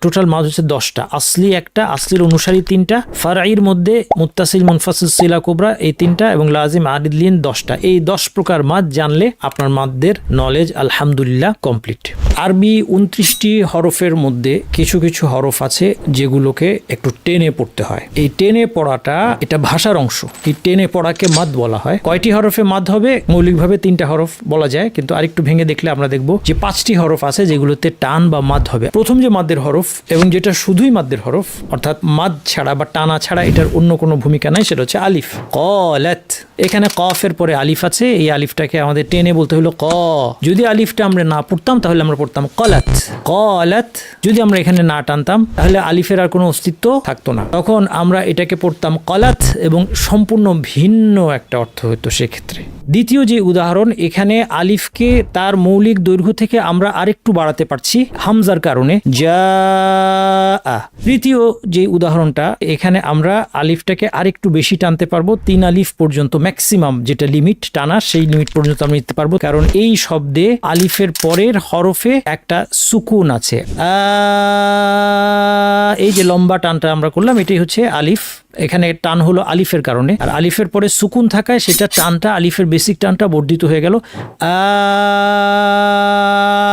Total মাদ হচ্ছে 10টা, আসলি একটা, আসলির অনুসারী 3টা, ফারাইর মধ্যে মুত্তাসিল, মুনফাসিল, সিলা কুবরা এই 3টা এবং লাজিম, আদিদ, লিন 10টা। এই 10 প্রকার মাদ জানলে আপনার মাদদের নলেজ আলহামদুলিল্লাহ কমপ্লিট। আরবি 29টি হরফের মধ্যে কিছু কিছু হরফ আছে যেগুলোকে একটু টেনে পড়তে হয়। এই টেনে পড়াটা এটা ভাষার অংশ। এই টেনে পড়াকে মাদ বলা হয়। কয়টি হরফে মাদ হবে? মৌলিকভাবে 3টা হরফ বলা যায়, কিন্তু আরেকটু ভেঙে দেখলে আমরা দেখব যে 5টি হরফ আছে যেগুলোতে টান বা মাদ হবে। প্রথম যে মাদের হরফ এবং যেটা শুধুই মাদের হরফ, অর্থাৎ মাদ ছাড়া বা টানা ছাড়া এটার অন্য কোনো ভূমিকা নাই, সেটা হচ্ছে আলিফ। ক্বালাত, এখানে কফের পরে আলিফ আছে, এই আলিফটাকে আমাদের টেনে বলতে হলো ক। যদি আলিফটা আমরা না পড়তাম তাহলে আমরা পড়তাম কলাত, কলাত। যদি আমরা এখানে না টানতাম তাহলে আলিফের আর কোনো অস্তিত্ব থাকতো না, তখন আমরা এটাকে পড়তাম কলাত এবং সম্পূর্ণ ভিন্ন একটা অর্থ হতো সেক্ষেত্রে। দ্বিতীয় যে উদাহরণ, এখানে আলিফকে তার মৌলিক দৈর্ঘ্য থেকে আমরা আরেকটু বাড়াতে পারছি হামজার কারণে, যা। তৃতীয় যে উদাহরণটা, এখানে আমরা আলিফটাকে আরেকটু বেশি টানতে পারবো, 3 আলিফ পর্যন্ত ম্যাক্সিমাম যেটা লিমিট টানা, সেই লিমিট পর্যন্ত আমরা নিতে পারবো, কারণ এই শব্দে আলিফের পরের হরফে একটা সুকুন আছে। এই যে লম্বা টানটা আমরা করলাম এটাই হচ্ছে আলিফ। এখানে টান হলো আলিফের কারণে, আর আলিফের পরে সুকুন থাকায় সেটা টানটা, আলিফের বেসিক টানটা বর্ধিত হয়ে গেল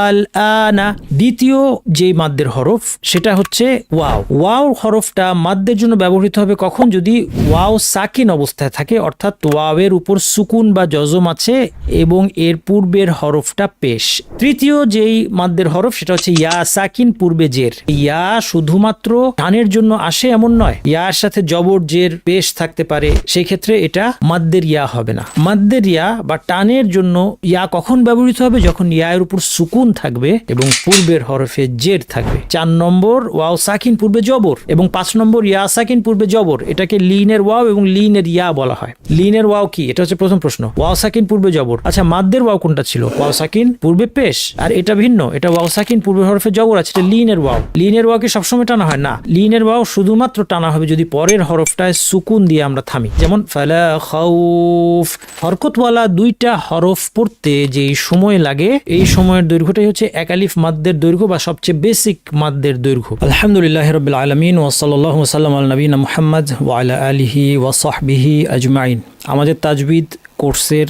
আল-আনা। দ্বিতীয় যে মাদ্দের হরফ সেটা হচ্ছে ওয়াও। ওয়াও হরফটা মাদ্দের জন্য ব্যবহৃত হবে কখন? যদি ওয়াও সাকিন অবস্থায় থাকে, অর্থাৎ ওয়াওয়ের উপর সুকুন বা জজম আছে এবং এর পূর্বের হরফটা পেশ। তৃতীয় যেই মাদ্দের হরফ সেটা হচ্ছে ইয়া সাকিন, পূর্বে জের। ইয়া শুধুমাত্র টানের জন্য আসে এমন নয়, ইয়ার সাথে জবর, জের, পেশ থাকতে পারে, সেই ক্ষেত্রে এটা মাদ্দের ইয়া হবে না। মাদ্দের ইয়া বা টানের জন্য ইয়া কখন ব্যবহৃত হবে? যখন ইয়ার উপর সুকুন থাকবে এবং পূর্বের হরফে জের থাকবে। 4 নম্বর ওয়াও সাকিন, পূর্বে জবর, এবং 5 নম্বর ইয়া সাকিন, পূর্বে জবর। এটাকে লিনের ওয়াও এবং লিনের ইয়া বলা হয়। লিনের ওয়াও কি? এটা হচ্ছে প্রথম প্রশ্ন। ওয়াও সাকিন, পূর্বে জবর। আচ্ছা, মাদ্দের ওয়াও কোনটা ছিল? ওয়াও সাকিন, পূর্বে পেশ, আর এটা ভিন্ন, এটা ওয়াও সাকিন, পূর্বে হরফে জবর আছে, এটা লিনের ওয়াও। লিনের ওয়াও কি সবসময় টানা হয়? না, লিনের ওয়াও শুধুমাত্র টানা হবে যদি পরের হরফটায় সুকুন দিয়ে আমরা থামি, যেমন ফালা খাউফ। হরকতওয়ালা 2টা হরফ পড়তে যে সময় লাগে, এই সময়ের দৈর্ঘ্যটাই হচ্ছে এক আলিফ মাদ্দের দৈর্ঘ্য বা সবচেয়ে বেসিক মাদ্দের দৈর্ঘ্য। আলহামদুলিল্লাহি রাব্বিল আলামিন ওয়া সাল্লাল্লাহু ওয়া সাল্লাম আলা নবিয়িনা মুহাম্মদ ওয়া আলা আলিহি ওয়া সাহবিহি আজমাইন। আমাদের তাজবিদ কোর্সের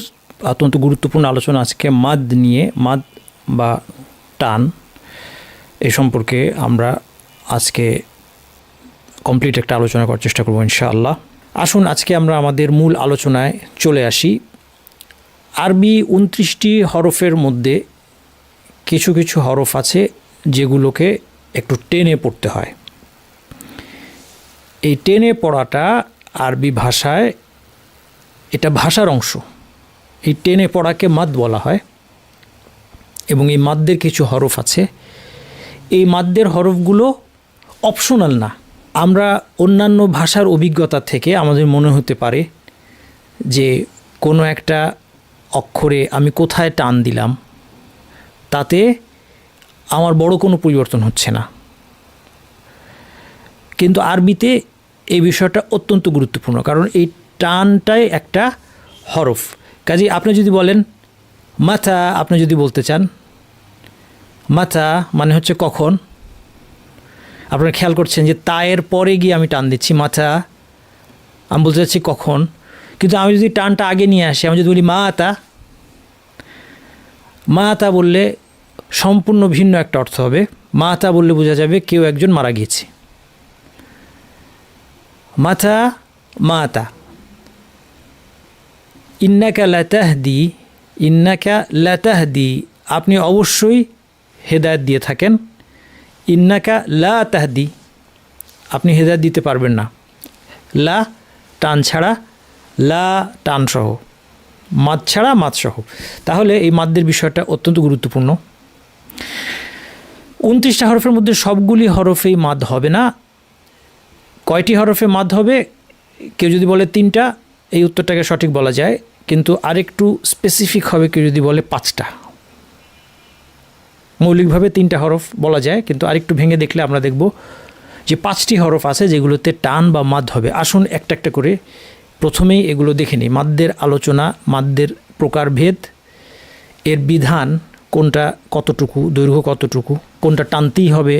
অত্যন্ত গুরুত্বপূর্ণ আলোচনা আজকে মাদ নিয়ে, মাদ বা টান এই সম্পর্কে আমরা আজকে কমপ্লিট একটা আলোচনা করার চেষ্টা করব ইনশাআল্লাহ। আসুন আজকে আমরা আমাদের মূল আলোচনায় চলে আসি। আরবি 29টি হরফের মধ্যে কিছু কিছু হরফ আছে যেগুলোকে একটু টেনে পড়তে হয়। এই টেনে পড়াটা আরবি ভাষায় এটা ভাষার অংশ। এই টেনে পড়াকে মাদ বলা হয় এবং এই মাদ্দের কিছু হরফ আছে। এই মাদ্দের হরফগুলো অপশনাল না। আমরা অন্যান্য ভাষার অভিজ্ঞতা থেকে আমাদের মনে হতে পারে যে কোনো একটা অক্ষরে আমি কোথায় টান দিলাম তাতে আমার বড় কোনো পরিবর্তন হচ্ছে না, কিন্তু আরবিতে এই বিষয়টা অত্যন্ত গুরুত্বপূর্ণ, কারণ এই টানটাই একটা হরফ। কাজেই আপনি যদি বলেন মাথা, আপনি যদি বলতে চান মাথা মানে হচ্ছে কখন, আপনারা খেয়াল করছেন যে তায়ের পরে গিয়ে আমি টান দিচ্ছি মাথা, আমি বলতে চাচ্ছি কখন। কিন্তু আমি যদি টানটা আগে নিয়ে আসি, আমি যদি বলি মাতা, মাতা বললে সম্পূর্ণ ভিন্ন একটা অর্থ হবে। মাতা বললে বোঝা যাবে কেউ একজন মারা গিয়েছে। মাথা, মাতা। ইন্নাকা লাতাহদি, ইন্নাকা লাতাহদি, আপনি অবশ্যই হেদায়েত দিয়ে থাকেন। ইন্নাকা লা তাহদি, আপনি হেদায়েত দিতে পারবেন না। লা টান ছাড়া, লা টান সহ, মাদ ছাড়া মাদ সহ। তাহলে এই মাদ্দের বিষয়টা অত্যন্ত গুরুত্বপূর্ণ। 29টা হরফের মধ্যে সবগুলি হরফেই মাদ হবে না। কয়টি হরফে মাদ হবে? কেউ যদি বলে 3টা, এই উত্তরটাকে সঠিক বলা যায়, কিন্তু আরেকটু স্পেসিফিক হবে কেউ যদি বলে 5টা। মৌলিকভাবে 3টা হরফ বলা যায়, কিন্তু আরেকটু ভেঙে দেখলে আমরা দেখব যে 5টি হরফ আছে যেগুলোতে টান বা মাদ হবে। আসুন একটা একটা করে প্রথমেই এগুলো দেখে নিই। মাদ্দের আলোচনা, মাদ্দের প্রকারভেদ, এর বিধান, কোনটা কতটুকু, দৈর্ঘ্য কতটুকু, কোনটা টানতেই হবে,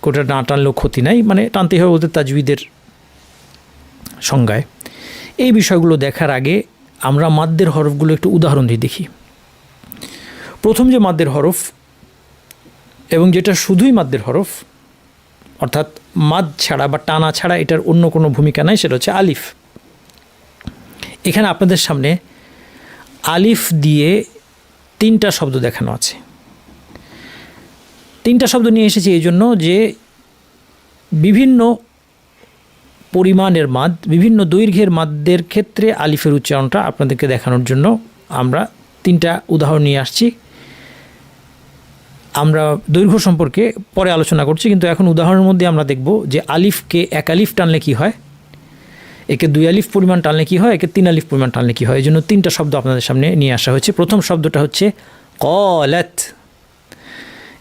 কোটা না টানলেও ক্ষতি নাই, মানে টানতে হবে বলতে তাজবিদের সংজ্ঞায়। এই বিষয়গুলো দেখার আগে আমরা মাদ্দের হরফগুলো একটু উদাহরণ দিয়ে দেখি। প্রথম যে মাদ্দের হরফ এবং যেটা শুধুই মাদ্দের হরফ, অর্থাৎ মাদ ছাড়া বা টানা ছাড়া এটার অন্য কোনো ভূমিকা নাই, সেটা হচ্ছে আলিফ। এখানে আপনাদের সামনে আলিফ দিয়ে 3টা শব্দ দেখানো আছে। 3টা শব্দ নিয়ে এসেছি এই জন্য যে বিভিন্ন পরিমাণের মাদ, বিভিন্ন দৈর্ঘ্যের মাদ্দের ক্ষেত্রে আলিফের উচ্চারণটা আপনাদেরকে দেখানোর জন্য আমরা 3টা উদাহরণ নিয়ে আসছি। আমরা দৈর্ঘ্য সম্পর্কে পরে আলোচনা করছি, কিন্তু এখন উদাহরণের মধ্যে আমরা দেখব যে আলিফকে 1 আলিফ টানলে কী হয়, একে 2 আলিফ পরিমাণ টানলে কী হয়, একে 3 আলিফ পরিমাণ টানলে কী হয়। এই জন্য 3টা শব্দ আপনাদের সামনে নিয়ে আসা হয়েছে। প্রথম শব্দটা হচ্ছে ক্বালাত।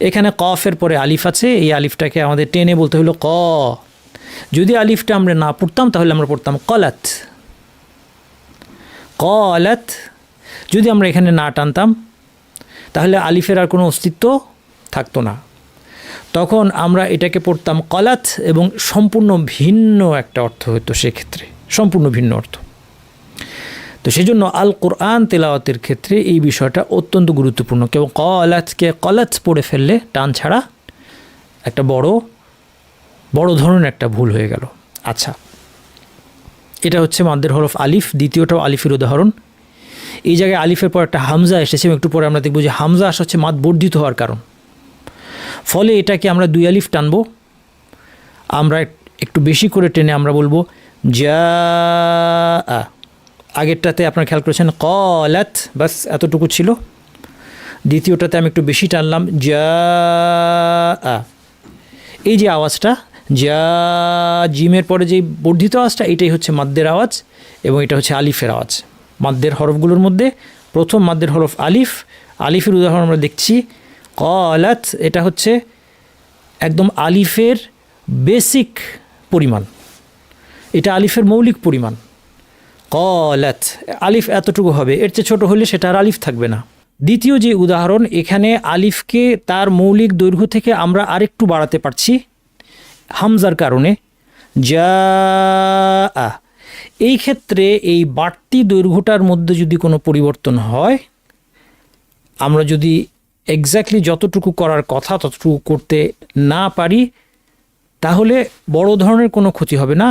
এখানে কফের পরে আলিফ আছে, এই আলিফটাকে আমাদের টেনে বলতে হলো ক। যদি আলিফটা আমরা না পড়তাম তাহলে আমরা পড়তাম কলাত, কলাত। যদি আমরা এখানে না টানতাম তাহলে আলিফের আর কোনো অস্তিত্ব থাকতো না, তখন আমরা এটাকে পড়তাম কলাত এবং সম্পূর্ণ ভিন্ন একটা অর্থ হতো, সেক্ষেত্রে সম্পূর্ণ ভিন্ন অর্থ। তো সেই জন্য আল কোরআন তেলাওয়াতের ক্ষেত্রে এই বিষয়টা অত্যন্ত গুরুত্বপূর্ণ। কেউ কলাতকে কলাত পড়ে ফেললে টান ছাড়া একটা বড় ধরনের একটা ভুল হয়ে গেল। আচ্ছা, এটা হচ্ছে মাদ্দের হরফ আলিফ। দ্বিতীয়টাও আলিফের উদাহরণ। এই জায়গায় আলিফের পর একটা হামজা এসেছে, একটু পরে আমরা দেখব যে হামজা আসা হচ্ছে মাদ বর্ধিত হওয়ার কারণ। ফলে এটাকে আমরা 2 আলিফ টানবো, আমরা একটু বেশি করে টেনে আমরা বলবো যা। আগেরটাতে আপনারা খেয়াল করেছেন ক্বালাত, বাস এতটুকু ছিল। দ্বিতীয়টাতে আমি একটু বেশি টানলাম যা। এই যে আওয়াজটা যা, জিমের পরে যে বর্ধিত আওয়াজটা, এটাই হচ্ছে মাদ্দের আওয়াজ এবং এটা হচ্ছে আলিফের আওয়াজ। মাদ্দের হরফগুলোর মধ্যে প্রথম মাদ্দের হরফ আলিফ। আলিফের উদাহরণ আমরা দেখছি ক্বালাত। এটা হচ্ছে একদম আলিফের বেসিক পরিমাণ, এটা আলিফের মৌলিক পরিমাণ। ক্বালাত আলিফ এতটুকু হবে, এর চেয়ে ছোটো হলে সেটা আর আলিফ থাকবে না। দ্বিতীয় যে উদাহরণ, এখানে আলিফকে তার মৌলিক দৈর্ঘ্য থেকে আমরা আরেকটু বাড়াতে পারছি হামজার কারণে, যা। এই ক্ষেত্রে এই বাড়তি দৈর্ঘ্যটার মধ্যে যদি কোনো পরিবর্তন হয়, আমরা যদি এক্স্যাক্টলি যতটুকু করার কথা ততটুকু করতে না পারি, তাহলে বড় ধরনের কোনো ক্ষতি হবে না,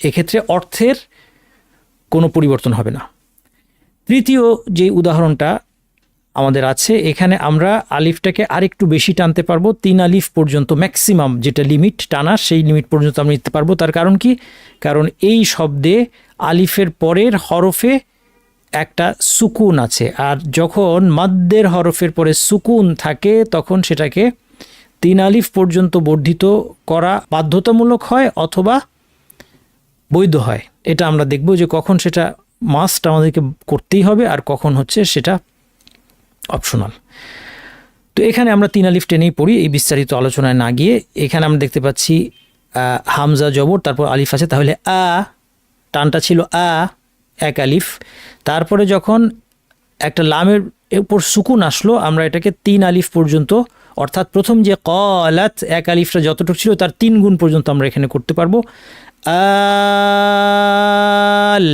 এক্ষেত্রে অর্থের কোনো পরিবর্তন হবে না। তৃতীয় যে উদাহরণটা আমাদের আছে, এখানে আমরা আলিফটাকে আরেকটু বেশি টানতে পারবো, 3 আলিফ পর্যন্ত ম্যাক্সিমাম যেটা লিমিট টানা, সেই লিমিট পর্যন্ত আমরা নিতে পারবো। তার কারণ কি? কারণ এই শব্দে আলিফের পরের হরফে একটা সুকুন আছে, আর যখন মাদ্দের হরফের পরে সুকুন থাকে তখন সেটাকে 3 আলিফ পর্যন্ত বর্ধিত করা বাধ্যতামূলক হয় অথবা বৈধ হয়। এটা আমরা দেখব যে কখন সেটা মাস্ট আমাদেরকে করতেই হবে আর কখন হচ্ছে সেটা অপশনাল। তো এখানে আমরা 3 আলিফ টেনেই পড়ি, এই বিস্তারিত আলোচনায় না গিয়ে। এখানে আমরা দেখতে পাচ্ছি হামজা জবর, তারপর আলিফ আছে, তাহলে আ টানটা ছিল আ 1 আলিফ। তারপরে যখন একটা লামের উপর সুকুন আসলো, আমরা এটাকে 3 আলিফ পর্যন্ত, অর্থাৎ প্রথম যে ক্বালাত 1 আলিফটা যতটুকু ছিল তার 3 গুণ পর্যন্ত আমরা এখানে করতে পারবো। আল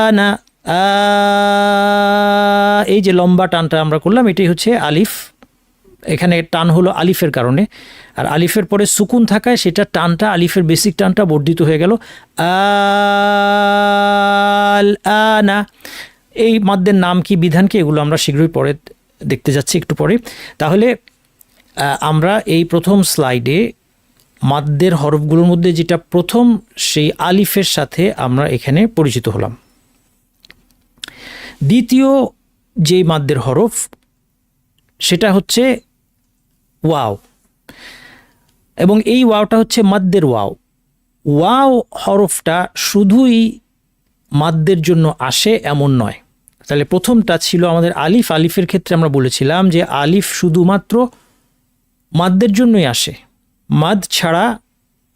আনা, এই যে লম্বা টানটা আমরা করলাম, এটাই হচ্ছে আলিফ। এখানে টান হলো আলিফের কারণে, আর আলিফের পরে সুকুন থাকায় সেটা টানটা, আলিফের বেসিক টানটা বর্ধিত হয়ে গেল আল আনা। এই মাদ্দের নাম কি, বিধান কি, এগুলো আমরা শীঘ্রই পরে দেখতে যাচ্ছি একটু পরে। তাহলে আমরা এই প্রথম স্লাইডে মাদ্দের হরফগুলোর মধ্যে যেটা প্রথম, সেই আলিফের সাথে আমরা এখানে পরিচিত হলাম। দ্বিতীয় যে মাদ্দের হরফ সেটা হচ্ছে ওয়াও, এবং এই ওয়াওটা হচ্ছে মাদ্দের ওয়াও। ওয়াও হরফটা শুধুই মাদ্দের জন্য আসে এমন নয়। তাহলে প্রথমটা ছিল আমাদের আলিফ। আলিফের ক্ষেত্রে আমরা বলেছিলাম যে আলিফ শুধুমাত্র মাদ্দের জন্যই আসে, মাদ ছাড়া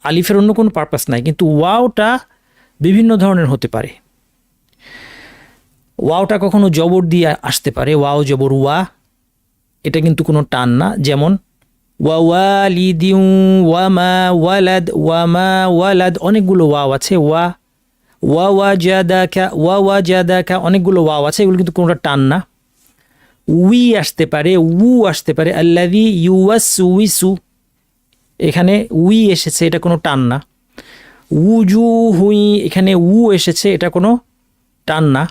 আলিফের অন্য কোনো পারপাস নাই। কিন্তু ওয়াওটা বিভিন্ন ধরনের হতে পারে। ওয়াওটা কখনো জবর দিয়ে আসতে পারে, ওয়াও জবর ওয়া, এটা কিন্তু কোনো টান না। যেমন ওয়ালিদিন ওয়ামা ওয়ালাদ, ওয়ামা ওয়ালাদ, অনেকগুলো ওয়াও আছে। ওয়াওয়াজাদাকা, অনেকগুলো ওয়াও আছে, এগুলো কিন্তু কোনোটা টান না। উই আসতে পারে, উ আসতে পারে। আল্লাযী ইউওয়াসউইসু, এখানে উই এসেছে, এটা কোনো টান না। উজুহুই, এখানে উ এসেছে, এটা কোনো টান না।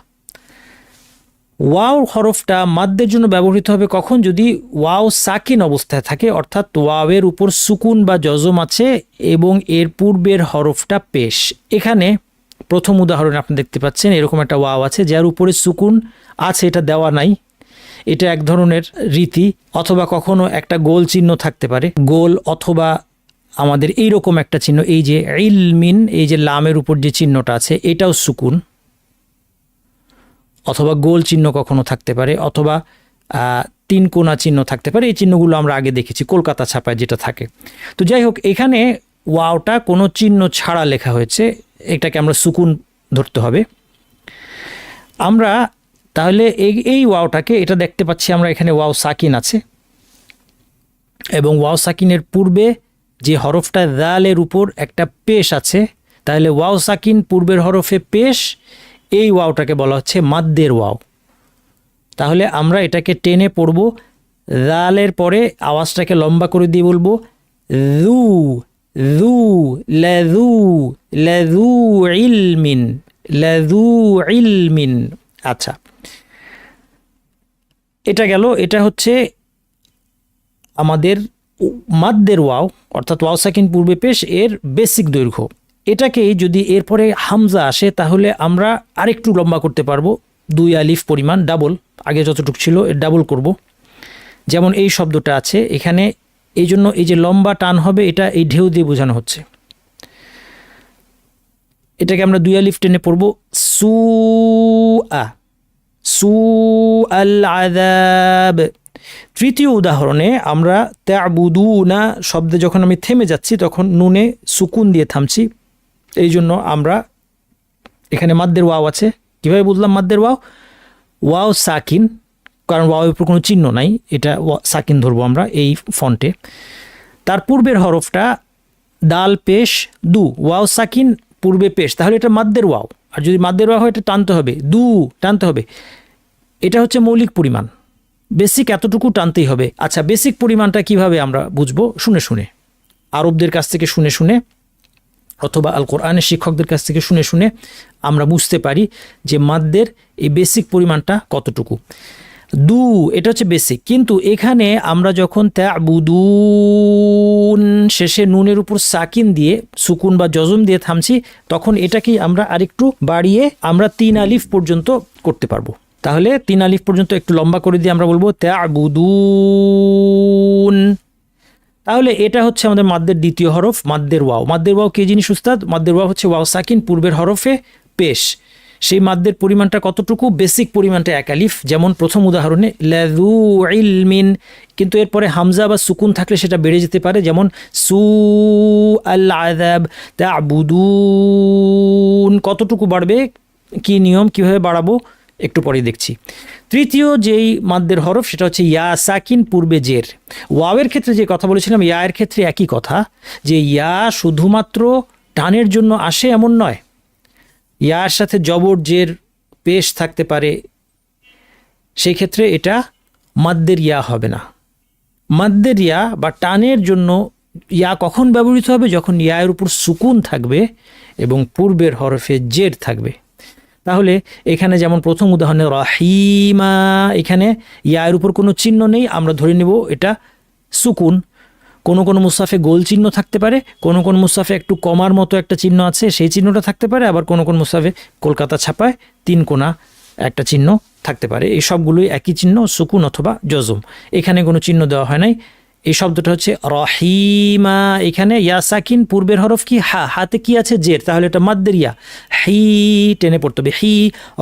ওয়াও হরফটা মাদ্দের জন্য ব্যবহৃত হবে কখন? যদি ওয়াও সাকিন অবস্থায় থাকে, অর্থাৎ ওয়াওয়ের উপর সুকুন বা জজম আছে এবং এর পূর্বের হরফটা পেশ। এখানে প্রথম উদাহরণে আপনি দেখতে পাচ্ছেন এরকম একটা ওয়াও আছে যার উপরে সুকুন আছে, এটা দেওয়া নাই, এটা এক ধরনের রীতি। অথবা কখনো একটা গোল চিহ্ন থাকতে পারে, গোল, অথবা আমাদের এইরকম একটা চিহ্ন, এই যে ইলমিন, এই যে লামের উপর যে চিহ্নটা আছে এটাও সুকুন, অথবা গোল চিহ্ন কখনো থাকতে পারে, অথবা তিন কোনা চিহ্ন থাকতে পারে। এই চিহ্নগুলো আমরা আগে দেখেছি কলকাতা ছাপায় যেটা থাকে। তো যাই হোক, এখানে ওয়াওটা কোনো চিহ্ন ছাড়া লেখা হয়েছে, এটাকে আমরা সুকুন ধরতে হবে। আমরা তাহলে এই ওয়াওটাকে, এটা দেখতে পাচ্ছি আমরা এখানে ওয়াও সাকিন আছে, এবং ওয়াও সাকিনের পূর্বে যে হরফটা দালের উপর একটা পেশ আছে, তাহলে ওয়াও সাকিন পূর্বের হরফে পেশ, এই ওয়াওটাকে বলা হচ্ছে মাদ্দের ওয়াও। তাহলে আমরা এটাকে টেনে পড়ব, দালের পরে আওয়াজটাকে লম্বা করে দিয়ে বলবো যু যু লাযু লাযু ইলমিন লাযু ইলমিন। আচ্ছা, এটা গেল, এটা হচ্ছে আমাদের মাদ্দের ওয়াও, অর্থাৎ ওয়াও সাকিন পূর্বে পেশ, এর বেসিক দৈর্ঘ্য। এটাকেই যদি এরপরে হামজা আসে তাহলে আমরা আরেকটু লম্বা করতে পারবো, 2 আলিফ পরিমাণ, ডাবল, আগে যতটুকু ছিল এর ডাবল করব। যেমন এই শব্দটা আছে এখানে, এই জন্য এই যে লম্বা টান হবে, এটা এই ঢেউ দিয়ে বোঝানো হচ্ছে। এটাকে আমরা 2 আলিফ টেনে পড়ব, সু আ, সু আল আযাব। তৃতীয় উদাহরণে আমরা তা'বুদুনা শব্দে যখন আমি থেমে যাচ্ছি তখন নুনে সুকুন দিয়ে থামছি, এই জন্য আমরা এখানে মাদ্দের ওয়াও আছে। কীভাবে বুঝলাম মাদ্দের ওয়াও? ওয়াও সাকিন, কারণ ওয়াওয়ের উপর কোনো চিহ্ন নাই, এটা সাকিন ধরবো আমরা এই ফন্টে। তার পূর্বের হরফটা দাল পেশ দু, ওয়াও সাকিন পূর্বে পেশ, তাহলে এটা মাদ্দের ওয়াও। আর যদি মাদ্দের ওয়াও হয় এটা টানতে হবে, দু টানতে হবে। এটা হচ্ছে মৌলিক পরিমাণ, বেসিক এতটুকু টানতেই হবে। আচ্ছা, বেসিক পরিমাণটা কিভাবে আমরা বুঝবো? শুনে শুনে, আরবদের কাছ থেকে শুনে শুনে, অথবা আল কোরআনের শিক্ষকদের কাছ থেকে শুনে শুনে আমরা বুঝতে পারি যে মাদ্দের এই বেসিক পরিমাণটা কতটুকু। দু, এটা হচ্ছে বেসিক। কিন্তু এখানে আমরা যখন তা'বুদুন শেষে নুনের উপর সাকিন দিয়ে সুকুন বা জজম দিয়ে থামছি, তখন এটাকেই আমরা আরেকটু বাড়িয়ে আমরা 3 আলিফ পর্যন্ত করতে পারবো। তাহলে 3 আলিফ পর্যন্ত একটু লম্বা করে দিয়ে আমরা বলবো তা'বুদুন। তাহলে এটা হচ্ছে আমাদের মাদ্দের দ্বিতীয় হরফ, মাদ্দের ওয়াও। মাদ্দের ওয়াও কি জিনিস উস্তাদ? মাদ্দের ওয়াও হচ্ছে ওয়াও সাকিন পূর্বের হরফে পেশ। সেই মাদ্দের পরিমাণটা কতটুকু? বেসিক পরিমাণটা 1 আলিফ, যেমন প্রথম উদাহরণে লাযু ইলমিন। কিন্তু এরপরে হামজা বা সুকুন থাকলে সেটা বেড়ে যেতে পারে, যেমন সু আল আযাব। তা'বুদুন কতটুকু বাড়বে, কি নিয়ম, কিভাবে বাড়াবো একটু পরে দেখছি। তৃতীয় যেই মাদ্দের হরফ সেটা হচ্ছে ইয়া সাকিন পূর্বে জের। ওয়াওয়ের ক্ষেত্রে যে কথা বলেছিলাম, ইয়ার ক্ষেত্রে একই কথা, যে ইয়া শুধুমাত্র টানের জন্য আসে এমন নয়, ইয়ার সাথে জবর জের পেশ থাকতে পারে, সেই ক্ষেত্রে এটা মাদ্দের ইয়া হবে না। মাদ্দের ইয়া বা টানের জন্য ইয়া কখন ব্যবহৃত হবে? যখন ইয়ার উপর সুকুন থাকবে এবং পূর্বের হরফে জের থাকবে। তাহলে এখানে যেমন প্রথম উদাহরণে রহিমা, এখানে ইয়ার উপর কোনো চিহ্ন নেই, আমরা ধরে নেব এটা সুকুন। কোনো কোনো মুসাফে গোল চিহ্ন থাকতে পারে, কোনো কোনো মুসাফে একটু কমার মতো একটা চিহ্ন আছে, সেই চিহ্নটা থাকতে পারে, আবার কোনো কোনো মুসাফে কলকাতা ছাপায় 3 কোনা একটা চিহ্ন থাকতে পারে। এই সবগুলোই একই চিহ্ন, সুকুন অথবা জজম। এখানে কোনো চিহ্ন দেওয়া হয় নাই। এই শব্দটা হচ্ছে রহিমা, এখানে ইয়া সাকিন পূর্বের হরফ কি? হা, হাতে কি আছে? জের, তাহলে এটা মাদ্দের ইয়া, হি টেনে পড়তে হবে, হি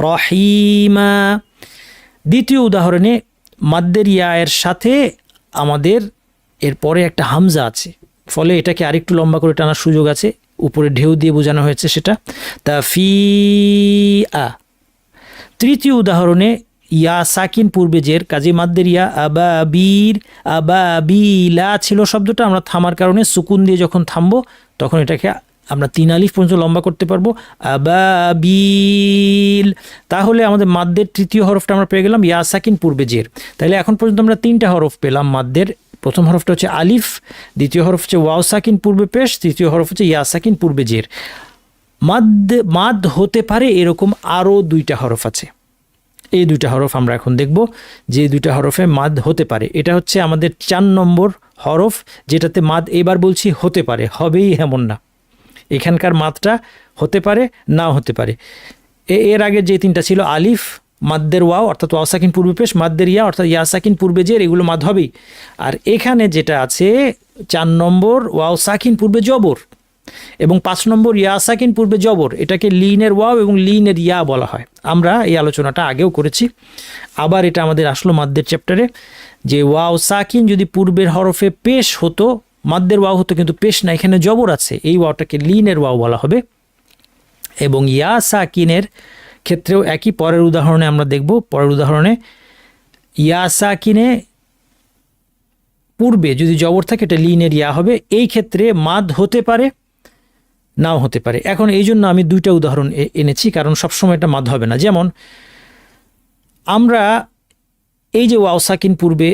রহিমা। দ্বিতীয় উদাহরণে মাদ্দের ইয়া এর সাথে আমাদের এরপরে একটা হামজা আছে, ফলে এটাকে আরেকটু লম্বা করে টানার সুযোগ আছে, উপরে ঢেউ দিয়ে বোঝানো হয়েছে সেটা তাফি আ। তৃতীয় উদাহরণে ইয়া সাকিন পূর্বে জের, কাজী মাদ্দের ইয়া, আবাবির, আবাবিলা ছিল শব্দটা, আমরা থামার কারণে সুকুন দিয়ে যখন থামবো তখন এটাকে আমরা 3 আলিফ পর্যন্ত লম্বা করতে পারবো, আবাবিল। তাহলে আমাদের মাদ্দের তৃতীয় হরফটা আমরা পেয়ে গেলাম ইয়া সাকিন পূর্বে জের। তাহলে এখন পর্যন্ত আমরা 3টা হরফ পেলাম মাদ্দের। প্রথম হরফটা হচ্ছে আলিফ, দ্বিতীয় হরফ হচ্ছে ওয়াও সাকিন পূর্বে পেশ, তৃতীয় হরফ হচ্ছে ইয়া সাকিন পূর্বে জের। মাদ হতে পারে এরকম আরও 2টা হরফ আছে। এই 2টা হরফ আমরা এখন দেখব, যে 2টা হরফে মাদ হতে পারে। এটা হচ্ছে আমাদের 4 নম্বর হরফ, যেটাতে মাদ এবার বলছি হতে পারে, হবেই এমন না। এখানকার মাদটা হতে পারে, নাও হতে পারে। এর আগে যে 3টা ছিল আলিফ, মাদ্দের ওয়াও অর্থাৎ ওয়াও সাকিন পূর্বে পেশ, মাদ্দের ইয়া অর্থাৎ ইয়া সাকিন পূর্বে জের, এগুলো মাদ হবেই। আর এখানে যেটা আছে 4 নম্বর ওয়াও সাকিন পূর্বে জবর এবং 5 নম্বর ইয়া সাকিন পূর্বে জবর, এটাকে লিনের ওয়াও এবং লিনের ইয়া বলা হয়। আমরা এই আলোচনাটা আগেও করেছি, আবার এটা আমাদের আসলো মাদ্দের চ্যাপ্টারে, যে ওয়াও সাকিন যদি পূর্বের হরফে পেশ হতো, মাদ্দের ওয়াও হতো কিন্তু পেশ না, এখানে জবর আছে, এই ওয়াওটাকে লিনের ওয়াও বলা হবে। এবং ইয়া সাকিনের ক্ষেত্রেও একই, পরের উদাহরণে আমরা দেখব। পরের উদাহরণে ইয়া সাকিনে পূর্বে যদি জবর থাকে এটা লিনের ইয়া হবে। এই ক্ষেত্রে মাদ হতে পারে, নাও হতে পারে। এখন এই জন্য আমি 2টা উদাহরণ এনেছি, কারণ সবসময় এটা মাদ হবে না। যেমন আমরা এই যে ওয়াও সাকিন পূর্বে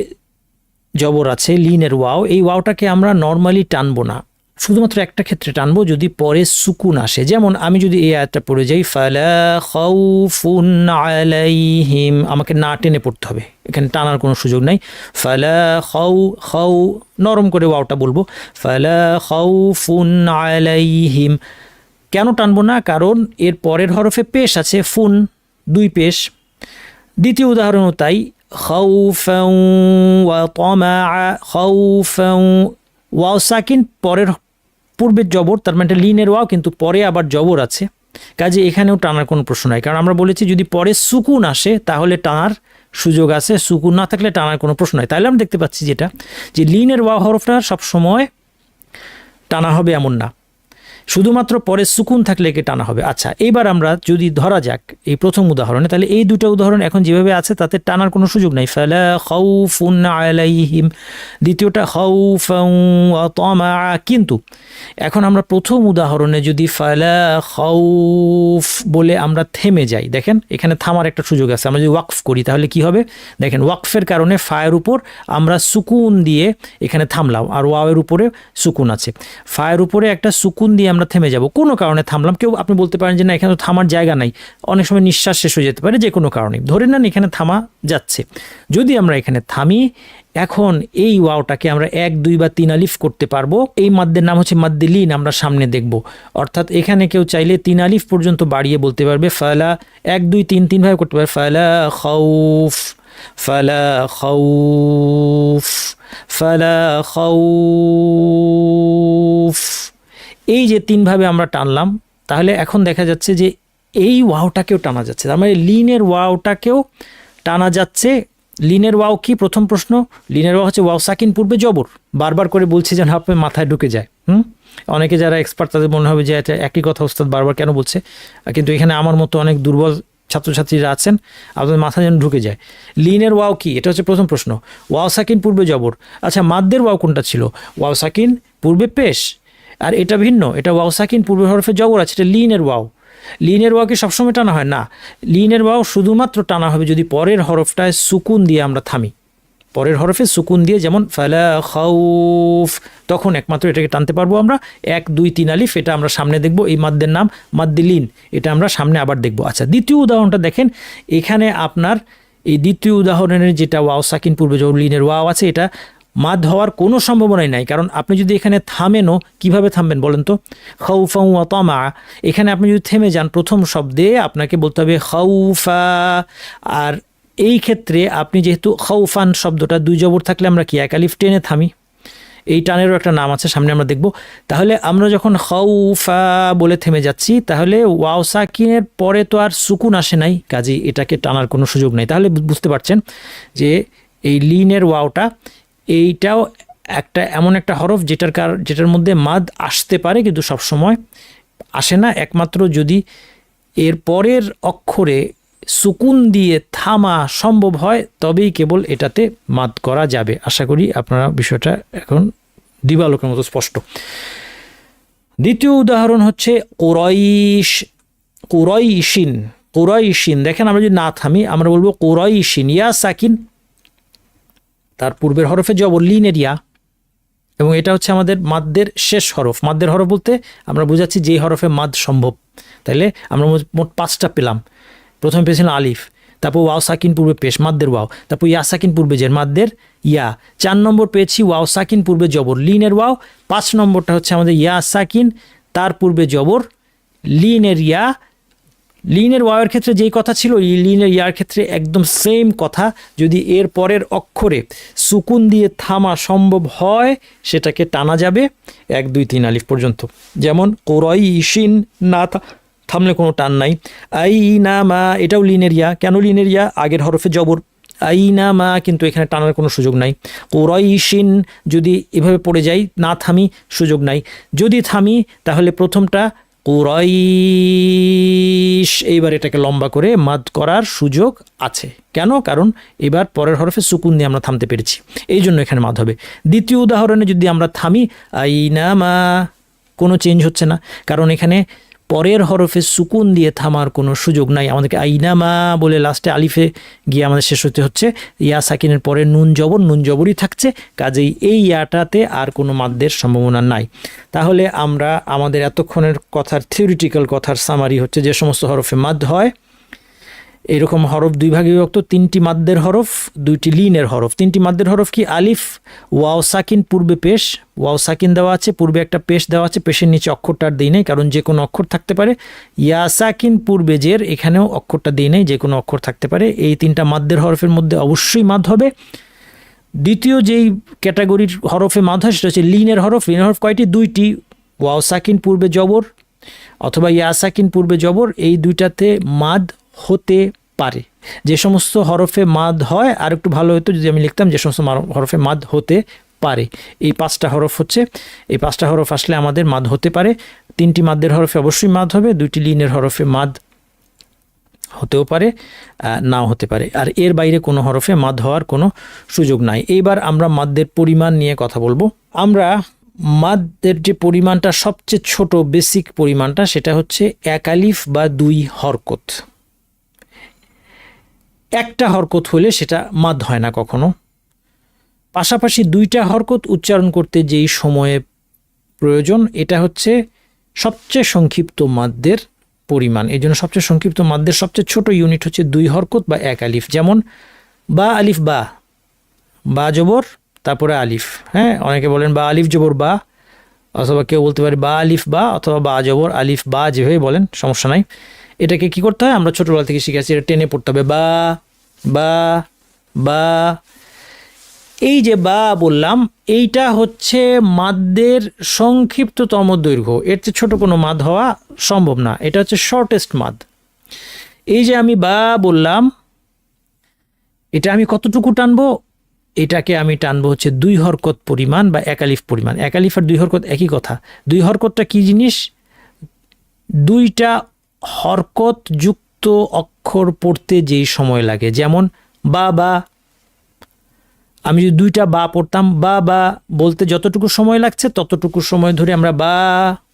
জবর আছে লিনের ওয়াও, এই ওয়াওটাকে আমরা নর্মালি টানবো না, শুধুমাত্র একটা ক্ষেত্রে টানবো, যদি পরে সুকুন আসে। যেমন আমি যদি এই আয়াতটা পড়ে যাই, ফালা খাউফুন আলাইহিম, আমাকে না টেনে পড়তে হবে, এখানে টানার কোনো সুযোগ নাই। ফালা খাউ নরম করে ওয়াওটা বলবো, ফালা খাউফুন আলাইহিম। কেন টানবো না? কারণ এর পরের হরফে পেশ আছে, ফুন 2 পেশ। দ্বিতীয় উদাহরণও তাই, খাউফান ওয়া তামা, খাউফান ওয়াও সাকিন পরের পূর্বের জবর, তার মানে লিনের ওয়াও কিন্তু পরে আবার জবর আছে, কাজে এখানেও টানার কোনো প্রশ্ন নাই। কারণ আমরা বলেছি যদি পরে সুকুন আসে তাহলে টানার সুযোগ আছে, সুকুন না থাকলে টানার কোনো প্রশ্ন নাই। তাহলে আমরা দেখতে পাচ্ছি যেটা, যে লিনের ওয়াও হরফটা সবসময় টানা হবে এমন না, শুধুমাত্র পরে সুকুন থাকলে একে টানা হবে। আচ্ছা, এইবার আমরা যদি ধরা যাক এই প্রথম উদাহরণে, তাহলে এই 2টা উদাহরণ এখন যেভাবে আছে তাতে টানার কোনো সুযোগ নাই, ফালা খাউফুন আলাইহিম। দ্বিতীয়টা খাউফান ওয়া তামা। কিন্তু এখন আমরা প্রথম উদাহরণে যদি ফালা খাউফ বলে আমরা থেমে যাই, দেখেন এখানে থামার একটা সুযোগ আছে। আমরা যদি ওয়াকফ করি তাহলে কি হবে? দেখেন ওয়াকফের কারণে ফায়ের উপর আমরা সুকুন দিয়ে এখানে থামলাম, আর ওয়াওয়ের উপরে সুকুন আছে, ফায়ের উপরে একটা সুকুন দিয়ে আমরা থেমে যাব, কোনো কারণে থামলাম। কেউ আপনি বলতে পারেন যে না এখানে তো থামার জায়গা নাই, অনেক সময় নিঃশ্বাস শেষ হয়ে যেতে পারে, যে কোনো কারণে ধরে নেন এখানে থামা যাচ্ছে। যদি আমরা এখানে থামি, এখন এই ওয়াওটাকে আমরা 1, 2 বা 3 আলিফ করতে পারবো। এই মাদ্দের নাম হচ্ছে মাদ্দে লিন, আমরা সামনে দেখব। অর্থাৎ এখানে কেউ চাইলে 3 আলিফ পর্যন্ত বাড়িয়ে বলতে পারবে, ফালা 1, 2, 3 ভাবে করতে পারবে, ফালা খাউফ, ফালা খাউফ, ফালা খাউফ। এই যে 3 ভাবে আমরা টানলাম, তাহলে এখন দেখা যাচ্ছে যে এই ওয়াওটাকেও টানা যাচ্ছে, তার মানে লিনের ওয়াওটাকেও টানা যাচ্ছে। লিনের ওয়াও কি? প্রথম প্রশ্ন, লিনের ওয়াও হচ্ছে ওয়াও সাকিন পূর্বে জবর। বারবার করে বলছি যেন আপনার মাথায় ঢুকে যায়। অনেকে যারা এক্সপার্ট তাদের মনে হবে যে এটা একই কথা ওস্তাদ বারবার কেন বলছে, কিন্তু এখানে আমার মতো অনেক দুর্বল ছাত্রছাত্রীরা আছেন, আপনাদের মাথা যেন ঢুকে যায়। লিনের ওয়াও কি? এটা হচ্ছে প্রথম প্রশ্ন। ওয়াও সাকিন পূর্বে জবর। আচ্ছা, মাদ্দের ওয়াও কোনটা ছিল? ওয়াও সাকিন পূর্বে পেশ, আর এটা ভিন্ন, এটা ওয়াও সাকিন পূর্বে হরফে জবর আছে, এটা লিনের ওয়াও। লিনের ওয়াও কি সবসময় টানা হয় না? লিনের ওয়াও শুধুমাত্র টানা হবে যদি পরের হরফটায় সুকুন দিয়ে আমরা থামি, পরের হরফে সুকুন দিয়ে, যেমন ফালা খাউফ, তখন একমাত্র এটাকে টানতে পারবো আমরা। 1, 2, 3 আলিফ, এটা আমরা সামনে দেখব। এই মাদ্দের নাম মাদ্দে লিন, এটা আমরা সামনে আবার দেখব। আচ্ছা, দ্বিতীয় উদাহরণটা দেখেন। এখানে আপনার এই দ্বিতীয় উদাহরণের যেটা ওয়াও সাকিন পূর্বে জবর লিনের ওয়াও আছে, এটা মাদ হওয়ার কোনো সম্ভাবনাই নাই। কারণ আপনি যদি এখানে থামেনও, কিভাবে থামবেন বলেন তো? খাউফা ওয়া তামা, এখানে আপনি যদি থেমে যান প্রথম শব্দে আপনাকে বলতে হবে খাউফা। আর এই ক্ষেত্রে আপনি যেহেতু খাউফান শব্দটা 2 জবর থাকলে আমরা কি 1 আলিফ টেনে থামি, এই টানেরও একটা নাম আছে, সামনে আমরা দেখব। তাহলে আমরা যখন খাউফা বলে থেমে যাচ্ছি, তাহলে ওয়াও সাকিনের পরে তো আর সুকুন আসে নাই, কাজেই এটাকে টানার কোনো সুযোগ নেই। তাহলে বুঝতে পারছেন যে এই লিনের ওয়াওটা, এইটাও একটা এমন একটা হরফ যেটার মধ্যে মাদ আসতে পারে কিন্তু সব সময় আসে না, একমাত্র যদি এর পরের অক্ষরে সুকুন দিয়ে থামা সম্ভব হয় তবেই কেবল এটাতে মাদ করা যাবে। আশা করি আপনারা বিষয়টা এখন দিবালোকের মতো স্পষ্ট। দ্বিতীয় উদাহরণ হচ্ছে কুরাইশ, কুরাইশিন, কুরাইশিন। দেখেন আমরা যদি না থামি আমরা বলবো কুরাইশিন, ইয়া সাকিন, তার পূর্বের হরফে জবর লিনের ইয়া, এবং এটা হচ্ছে আমাদের মাদ্দের শেষ হরফ। মাদ্দের হরফ বলতে আমরা বুঝাচ্ছি যেই হরফে মাদ সম্ভব। তাইলে আমরা মোট 5টা পেলাম। প্রথমে পেয়েছিলাম আলিফ, তারপর ওয়াও সাকিন পূর্বে পেশ মাদ্দের ওয়াও, তারপর ইয়া সাকিন পূর্বে জের মাদ্দের ইয়া। 4 নম্বর পেয়েছি ওয়াও সাকিন পূর্বে জবর লিনের ওয়াও। 5 নম্বরটা হচ্ছে আমাদের ইয়া সাকিন তার পূর্বে জবর লিনের ইয়া। লিনের ওয়াওয়ের ক্ষেত্রে যেই কথা ছিল লিনের ইয়ার ক্ষেত্রে একদম সেম কথা। যদি এর পরের অক্ষরে সুকুন দিয়ে থামা সম্ভব হয় সেটাকে টানা যাবে 1 2 3 আলিফ পর্যন্ত। যেমন কুরাইশিন, না থামলে কোনো টান নাই। আইনামা, এটাও লিনের ইয়া। কেন লিনের ইয়া? আগের হরফে জবর আইনামা, কিন্তু এখানে টানার কোনো সুযোগ নাই। কুরাইশিন যদি এভাবে পড়ে যাই না থামি সুযোগ নাই। যদি থামি তাহলে প্রথমটা কুরাইশ, এইবার এটাকে লম্বা করে মাদ করার সুযোগ আছে। কেন? কারণ এবার পরের হরফে সুকুন দিয়ে আমরা থামতে পেরেছি, এই জন্য এখানে মাদ হবে। দ্বিতীয় উদাহরণে যদি আমরা থামি আইনামা, কোনো চেঞ্জ হচ্ছে না, কারণ এখানে পরের হরফে সুকুন দিয়ে থামার কোনো সুযোগ নাই। আমাদেরকে আইনামা বলে লাস্টে আলিফে গিয়ে আমাদের শেষ হতে হচ্ছে। ইয়া সাকিনের পরে নুন জবর, নুন জবরই থাকছে, কাজেই এই ইয়াটাতে আর কোনো মাদ্দের সম্ভাবনা নাই। তাহলে আমরা আমাদের এতক্ষণের কথার থিওরিটিক্যাল কথার সামারি হচ্ছে যে সমস্ত হরফে মাদ হয়, এরকম হরফ 2 ভাগে বিভক্ত, 3টি মাদ্দের হরফ, 2টি লিনের হরফ। 3টি মাদ্দের হরফ কি? আলিফ, ওয়াও সাকিন পূর্বে পেশ, ওয়াও সাকিন দেওয়া আছে, পূর্বে একটা পেশ দেওয়া আছে, পেশের নিচে অক্ষরটার দিই নেই কারণ যে কোনো অক্ষর থাকতে পারে। ইয়া সাকিন পূর্বে জের, এখানেও অক্ষরটা দিই নেই, যে কোনো অক্ষর থাকতে পারে। এই 3টা মাদ্দের হরফের মধ্যে অবশ্যই মাদ হবে। দ্বিতীয় যেই ক্যাটাগরির হরফে মাদ হয় সেটা হচ্ছে লিনের হরফ। লিনের হরফ কয়টি? 2টি, ওয়াও সাকিন পূর্বে জবর অথবা ইয়া সাকিন পূর্বে জবর, এই 2টাতে মাদ হতে পারে। যে সমস্ত হরফে মাদ হয়, আর একটু ভালো হতো যদি আমি লিখতাম যে সমস্ত হরফে মাদ হতে পারে। এই 5টা হরফ হচ্ছে, এই 5টা হরফ আসলে আমাদের মাদ হতে পারে। 3টি মাদ্দের হরফে অবশ্যই মাদ হবে, 2টি লিনের হরফে মাদ হতেও পারে, নাও হতে পারে, আর এর বাইরে কোনো হরফে মাদ হওয়ার কোনো সুযোগ নাই। এইবার আমরা মাদ্দের পরিমাণ নিয়ে কথা বলবো। আমরা মাদ্দের যে পরিমাণটা সবচেয়ে ছোট বেসিক পরিমাণটা সেটা হচ্ছে 1 আলিফ বা 2 হরকত। একটা হরকত হলে সেটা মাদ হয় না কখনো। পাশাপাশি 2টা হরকত উচ্চারণ করতে যেই সময়ে প্রয়োজন, এটা হচ্ছে সবচেয়ে সংক্ষিপ্ত মাদ্দের পরিমাণ। এই জন্য সবচেয়ে সংক্ষিপ্ত মাদ্দের সবচেয়ে ছোট ইউনিট হচ্ছে 2 হরকত বা 1 আলিফ। যেমন বা আলিফ বা, বা জবর তারপরে আলিফ। হ্যাঁ, অনেকে বলেন বা আলিফ জবর বা, অথবা কেউ বলতে পারে বা আলিফ বা অথবা বা জবর আলিফ বা, যেভাবে বলেন সমস্যা নাই। এটাকে কি করতে হয়? আমরা ছোটবেলা থেকে শিখেছি, এটা টেনে পড়তে হবে। বা বা বা, এই যে বা বললাম, এইটা হচ্ছে মাদ্দের সংক্ষিপ্ততম দৈর্ঘ্য। এর চেয়ে ছোট কোনো মাদ হওয়া সম্ভব না, এটা হচ্ছে শর্টেস্ট মাদ। এই যে আমি বা বললাম, এটা আমি কতটুকু টানবো? এটাকে আমি টানবো হচ্ছে 2 হরকত পরিমাণ বা 1 আলিফ পরিমাণ। 1 আলিফ আর 2 হরকত একই কথা। 2 হরকতটা কি জিনিস? 2টা হরকত যুক্ত অক্ষর পড়তে যেই সময় লাগে। যেমন বা বা, আমি যদি 2টা বা পড়তাম, বা বা বলতে যতটুকু সময় লাগছে ততটুকু সময় ধরে আমরা বা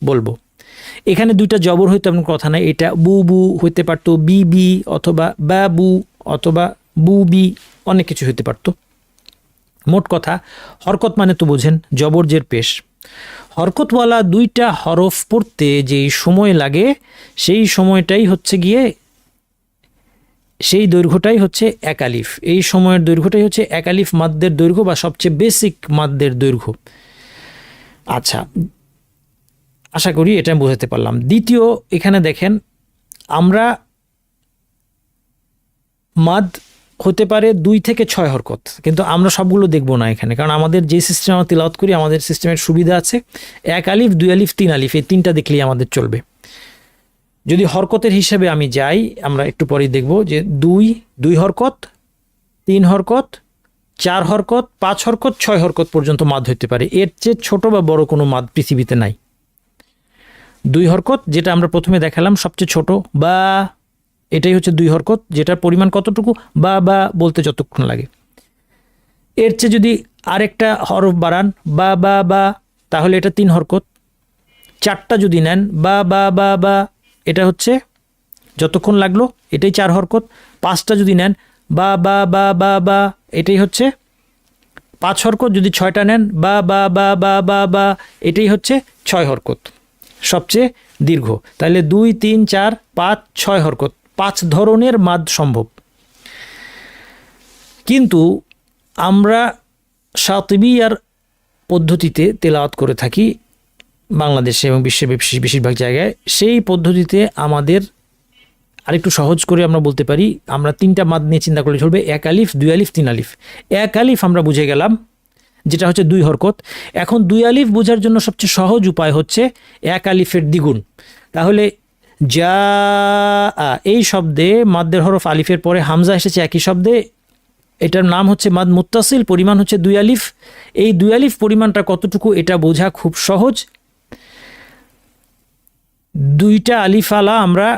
বলবো। এখানে 2টা জবর হইতে আপনার কথা নাই, এটা বু বু হইতে পারতো, বি বি অথবা বা বু অথবা বু বি, অনেক কিছু হইতে পারতো। মোট কথা হরকত মানে তো বোঝেন, জবর জের পেশ। হরকতওয়ালা 2টা হরফ পড়তে যেই সময় লাগে সেই সময়টাই হচ্ছে গিয়ে, সেই দৈর্ঘ্যটাই হচ্ছে 1 আলিফ। এই সময়ের দৈর্ঘ্যটাই হচ্ছে 1 আলিফ মাদ্দের দৈর্ঘ্য বা সবচেয়ে বেসিক মাদ্দের দৈর্ঘ্য। আচ্ছা, আশা করি এটা বোঝাতে পারলাম। দ্বিতীয়, এখানে দেখেন আমরা মাদ হতে পারে 2 থেকে 6 হরকত, কিন্তু আমরা সবগুলো দেখব না এখানে, কারণ আমাদের যে সিস্টেম আমরা তিলাওয়াত করি আমাদের সিস্টেমের সুবিধা আছে 1 আলিফ 2 আলিফ 3 আলিফ, এই 3টা দেখলেই আমাদের চলবে। যদি হরকতের হিসাবে আমি যাই, আমরা একটু পরেই দেখব যে 2 হরকত, 3 হরকত, 4 হরকত, 5 হরকত, 6 হরকত পর্যন্ত মাদ হতে পারে। এর চেয়ে ছোট বা বড় কোনো মাদ পৃথিবীতে নাই। 2 হরকত যেটা আমরা প্রথমে দেখালাম সবচেয়ে ছোট, বা এটাই হচ্ছে 2 হরকত, যেটার পরিমাণ কতটুকু, বা বা বলতে যতক্ষণ লাগে। এর চেয়ে যদি আরেকটা হরফ বাড়ান, বা বা বা, তাহলে এটা 3 হরকত। 4টা যদি নেন, বা বা বা বা, এটা হচ্ছে যতক্ষণ লাগলো, এটাই 4 হরকত। 5টা যদি নেন, বা বা বা বা বা, এটাই হচ্ছে 5 হরকত। যদি 6টা নেন, বা বা বা বা বা বা, এটাই হচ্ছে 6 হরকত, সবচেয়ে দীর্ঘ। তাহলে 2, 3, 4, 5, 6 হরকত, 5 ধরনের মাদ সম্ভব। কিন্তু আমরা শাতিবিয়ার পদ্ধতিতে তেলাওয়াত করে থাকি বাংলাদেশে এবং বিশ্বের বেশিরভাগ জায়গায়। সেই পদ্ধতিতে আমাদের আরেকটু সহজ করে আমরা বলতে পারি, আমরা 3টা মাদ নিয়ে চিন্তা করলে চলবে। 1 আলিফ, 2 আলিফ, 3 আলিফ। 1 আলিফ আমরা বুঝে গেলাম, যেটা হচ্ছে 2 হরকত। এখন 2 আলিফ বোঝার জন্য সবচেয়ে সহজ উপায় হচ্ছে 1 আলিফের দ্বিগুণ। তাহলে যা, এই শব্দে মাদ্দের হরফ আলিফের পরে হামজা এসেছে একই শব্দে, এটার নাম হচ্ছে মাদ মুত্তাসিল, পরিমাণ হচ্ছে 2 আলিফ। এই 2 আলিফ পরিমাণটা কতটুকু এটা বোঝা খুব সহজ। 2টা আলিফালা আমরা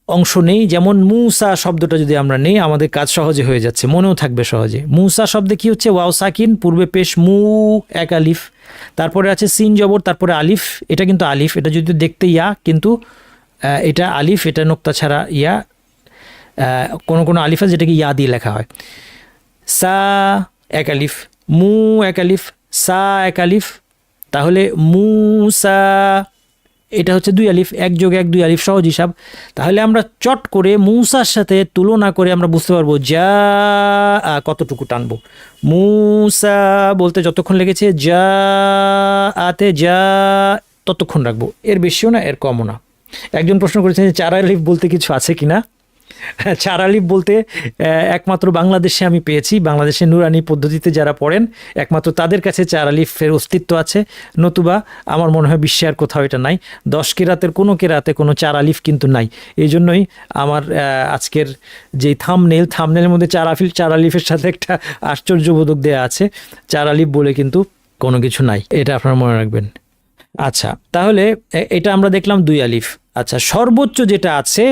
অংশ নেই, যেমন মুসা শব্দটা যদি আমরা নেই, আমাদের কাজ সহজে হয়ে যাচ্ছে, মনেও থাকবে সহজে। মুসা শব্দে কি হচ্ছে, ওয়াও সাকিন, পূর্বে পেশ মু, 1 আলিফ, তারপরে আছে সিন জবর, তারপরে আলিফ। এটা কিন্তু আলিফ, এটা যদি দেখতে ইয়া, কিন্তু এটা আলিফ, এটা নোক্তা ছাড়া ইয়া। কোনো কোনো আলিফ আছে যেটাকে ইয়া দিয়ে লেখা হয়। সা 1 আলিফ, মু 1 আলিফ, সা 1 আলিফ, তাহলে মুসা, এটা হচ্ছে 2 আলিফ। 1 যোগ 1 2 আলিফ, সহজ হিসাব। তাহলে আমরা চট করে মুসার সাথে তুলনা করে আমরা বুঝতে পারবো যা কতটুকু টানবো। মুসা বলতে যতক্ষণ লেগেছে, যা আতে যা ততক্ষণ রাখবো, এর বেশিও না এর কমও না। একজন প্রশ্ন করেছেন যে 4 আলিফ বলতে কিছু আছে কিনা। 4 আলিফ বলতে একমাত্র বাংলাদেশে আমি পেয়েছি, বাংলাদেশে নুরানি পদ্ধতিতে যারা পড়েন একমাত্র তাদের কাছে 4 আলিফের অস্তিত্ব আছে, নতুবা আমার মনে হয় বিশ্বে আর কোথাও এটা নাই। 10 কেরাতের কোনো কেরাতে কোনো 4 আলিফ কিন্তু নাই। এই জন্যই আমার আজকের যেই থামনেলের মধ্যে 4 আলিফের সাথে একটা আশ্চর্যবোধক দেয়া আছে। 4 আলিফ বলে কিন্তু কোনো কিছু নাই, এটা আপনারা মনে রাখবেন। আচ্ছা, তাহলে এটা আমরা দেখলাম 2 আলিফ। আচ্ছা, সর্বোচ্চ যেটা আছে,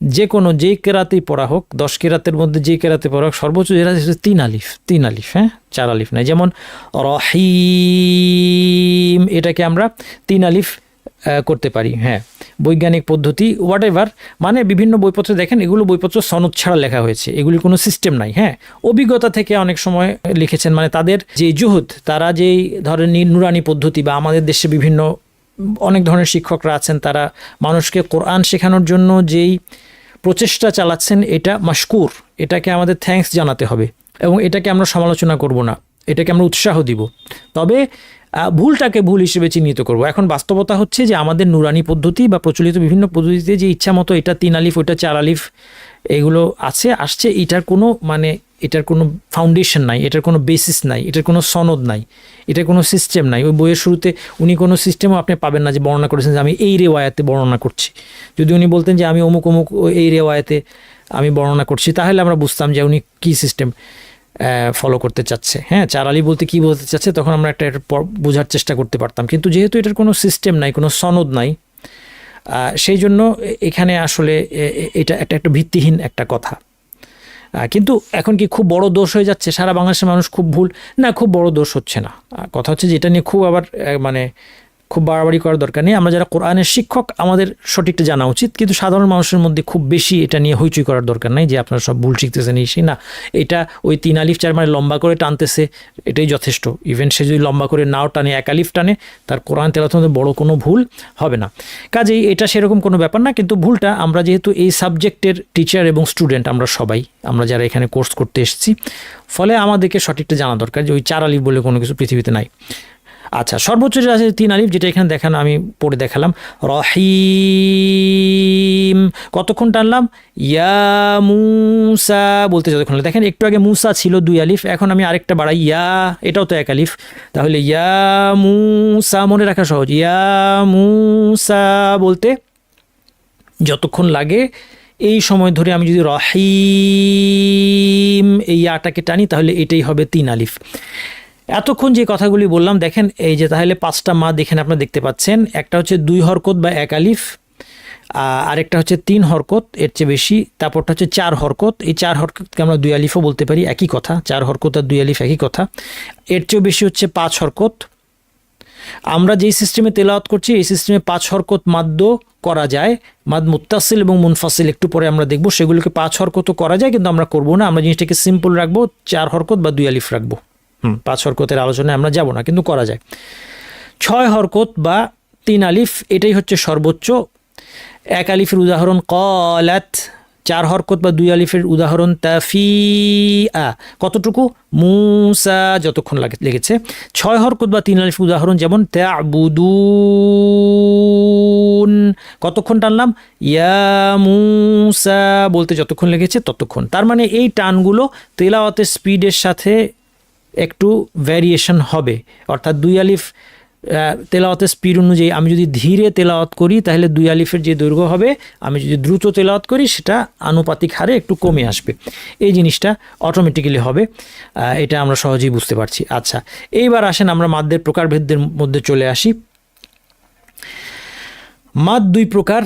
যে কোনো যেই কেরাতেই পড়া হোক, 10 কেরাতের মধ্যে যেই কেরাতে পড়া হোক, সর্বোচ্চ যেটা আছে 3 আলিফ। 3 আলিফ, হ্যাঁ, 4 আলিফ নাই। যেমন রহিম, এটাকে আমরা 3 আলিফ করতে পারি। হ্যাঁ, বৈজ্ঞানিক পদ্ধতি হোয়াট এভার, মানে বিভিন্ন বইপত্রে দেখেন, এগুলো বইপত্র সনদ ছাড়া লেখা হয়েছে, এগুলির কোনো সিস্টেম নাই। হ্যাঁ, অভিজ্ঞতা থেকে অনেক সময় লিখেছেন, মানে তাদের যে জুহুদ, তারা যেই ধরেন নুরানি পদ্ধতি, বা আমাদের দেশে বিভিন্ন অনেক ধরনের শিক্ষকরা আছেন, তারা মানুষকে কোরআন শেখানোর জন্য যেই প্রচেষ্টা চালাচ্ছেন, এটা মাশকুর, এটাকে আমাদের থ্যাঙ্কস জানাতে হবে, এবং এটাকে আমরা সমালোচনা করব না, এটাকে আমরা উৎসাহ দিব। তবে ভুলটাকে ভুল হিসেবে চিহ্নিত করব। এখন বাস্তবতা হচ্ছে যে আমাদের নুরানি পদ্ধতি বা প্রচলিত বিভিন্ন পদ্ধতিতে যে ইচ্ছা মতো এটা 3 আলিফ, ওইটা 4 আলিফ, এগুলো আসছে, এটার কোনো এটার কোনো ফাউন্ডেশন নাই, এটার কোনো বেসিস নাই, এটার কোনো সনদ নাই, এটার কোনো সিস্টেম নাই। ওই বইয়ের শুরুতে উনি কোনো সিস্টেমও আপনি পাবেন না যে বর্ণনা করেছেন যে আমি এই রেওয়ায়াতে বর্ণনা করছি। যদি উনি বলতেন যে আমি অমুক অমুক এই রেওয়ায়াতে আমি বর্ণনা করছি, তাহলে আমরা বুঝতাম যে উনি কী সিস্টেম ফলো করতে চাচ্ছে। হ্যাঁ, 4 আলিফ বলতে কী বলতে চাচ্ছে, তখন আমরা একটা বোঝার চেষ্টা করতে পারতাম। কিন্তু যেহেতু এটার কোনো সিস্টেম নাই, কোনো সনদ নাই, সেই জন্য এখানে আসলে এটা একটা ভিত্তিহীন একটা কথা। কিন্তু এখন কি খুব বড় দোষ হয়ে যাচ্ছে, সারা বাংলাদেশের মানুষ খুব ভুল? না, খুব বড় দোষ হচ্ছে না। কথা হচ্ছে যে এটা নিয়ে খুব আবার মানে খুব বাড়াবাড়ি করার দরকার নেই। আমরা যারা কোরআনের শিক্ষক, আমাদের সঠিকটা জানা উচিত, কিন্তু সাধারণ মানুষের মধ্যে খুব বেশি এটা নিয়ে হইচই করার দরকার নাই যে আপনারা সব ভুল শিখতেছেন এই সেই না। এটা ওই 3 আলিফ 4 মানে লম্বা করে টানতেছে, এটাই যথেষ্ট। ইভেন সে যদি লম্বা করে নাও টানে, 1 আলিফ টানে, তার কোরআন তেলাওয়াতের মধ্যে বড় কোনো ভুল হবে না। কাজেই এটা সেরকম কোনো ব্যাপার না। কিন্তু ভুলটা আমরা যেহেতু এই সাবজেক্টের টিচার এবং স্টুডেন্ট, আমরা যারা এখানে কোর্স করতে এসেছি, ফলে আমাদেরকে সঠিকটা জানা দরকার যে ওই 4 আলিফ বলে কোনো কিছু পৃথিবীতে নাই। আচ্ছা, সর্বোচ্চ যেটা আছে 3 আলিফ, যেটা এখানে দেখানো, আমি পড়ে দেখালাম। রহিম কতক্ষণ টানলাম, ইয়া মুসা বলতে যতক্ষণ। দেখেন একটু আগে মুসা ছিল 2 আলিফ, এখন আমি আরেকটা বাড়াই, ইয়া, এটাও তো 1 আলিফ। তাহলে ইয়া মুসা মনে রাখা সহজ, ইয়া মুসা বলতে যতক্ষণ লাগে এই সময় ধরে আমি যদি রহিম এই ইয়াটাকে টানি, তাহলে এটাই হবে 3 আলিফ। এতক্ষণ যে কথাগুলি বললাম, দেখেন এই যে তাহলে 5টা মাদ এখানে আপনারা দেখতে পাচ্ছেন। একটা হচ্ছে 2 হরকত বা 1 আলিফ, আরেকটা হচ্ছে 3 হরকত, এর চেয়ে বেশি। তারপরটা হচ্ছে 4 হরকত, এই 4 হরকতকে আমরা 2 আলিফও বলতে পারি, একই কথা, 4 হরকত আর 2 আলিফ একই কথা। এর চেয়েও বেশি হচ্ছে 5 হরকত। আমরা যেই সিস্টেমে তেলাওয়াত করছি এই সিস্টেমে 5 হরকত মাদ্য করা যায়, মাদ মুত্তাসিল এবং মুনফাসিল একটু পরে আমরা দেখব, সেগুলোকে 5 হরকতও করা যায়, কিন্তু আমরা করব না, আমরা জিনিসটাকে সিম্পল রাখবো, 4 হরকত বা 2 আলিফ রাখবো। 5 হরকতের আলোচনায় আমরা যাব না, কিন্তু করা যায়। 6 হরকত বা 3 আলিফ এটাই হচ্ছে সর্বোচ্চ। 1 আলিফের উদাহরণ ক্বালাত, 4 হরকত বা 2 আলিফের উদাহরণ তাফিআ, কতটুকু? মুসা, যতক্ষণ লেগেছে। 6 হরকত বা 3 আলিফের উদাহরণ যেমন তা'বুদুন, কতক্ষণ টানলাম? ইয়া মুসা বলতে যতক্ষণ লেগেছে ততক্ষণ। তার মানে এই টানগুলো তেলাওয়াতের স্পিডের সাথে একটু ভ্যারিয়েশন হবে, অর্থাৎ 2 আলিফ তেলাওয়াতের স্পিড অনুযায়ী আমি যদি ধীরে তেলাওয়াত করি তাহলে 2 আলিফের যে দৈর্ঘ্য হবে, আমি যদি দ্রুত তেলাওয়াত করি সেটা আনুপাতিক হারে একটু কমে আসবে। এই জিনিসটা অটোমেটিক্যালি হবে, এটা আমরা সহজেই বুঝতে পারছি। আচ্ছা, এইবার আসেন আমরা মাদ্দের প্রকারভেদের মধ্যে চলে আসি। মাদ 2 প্রকার,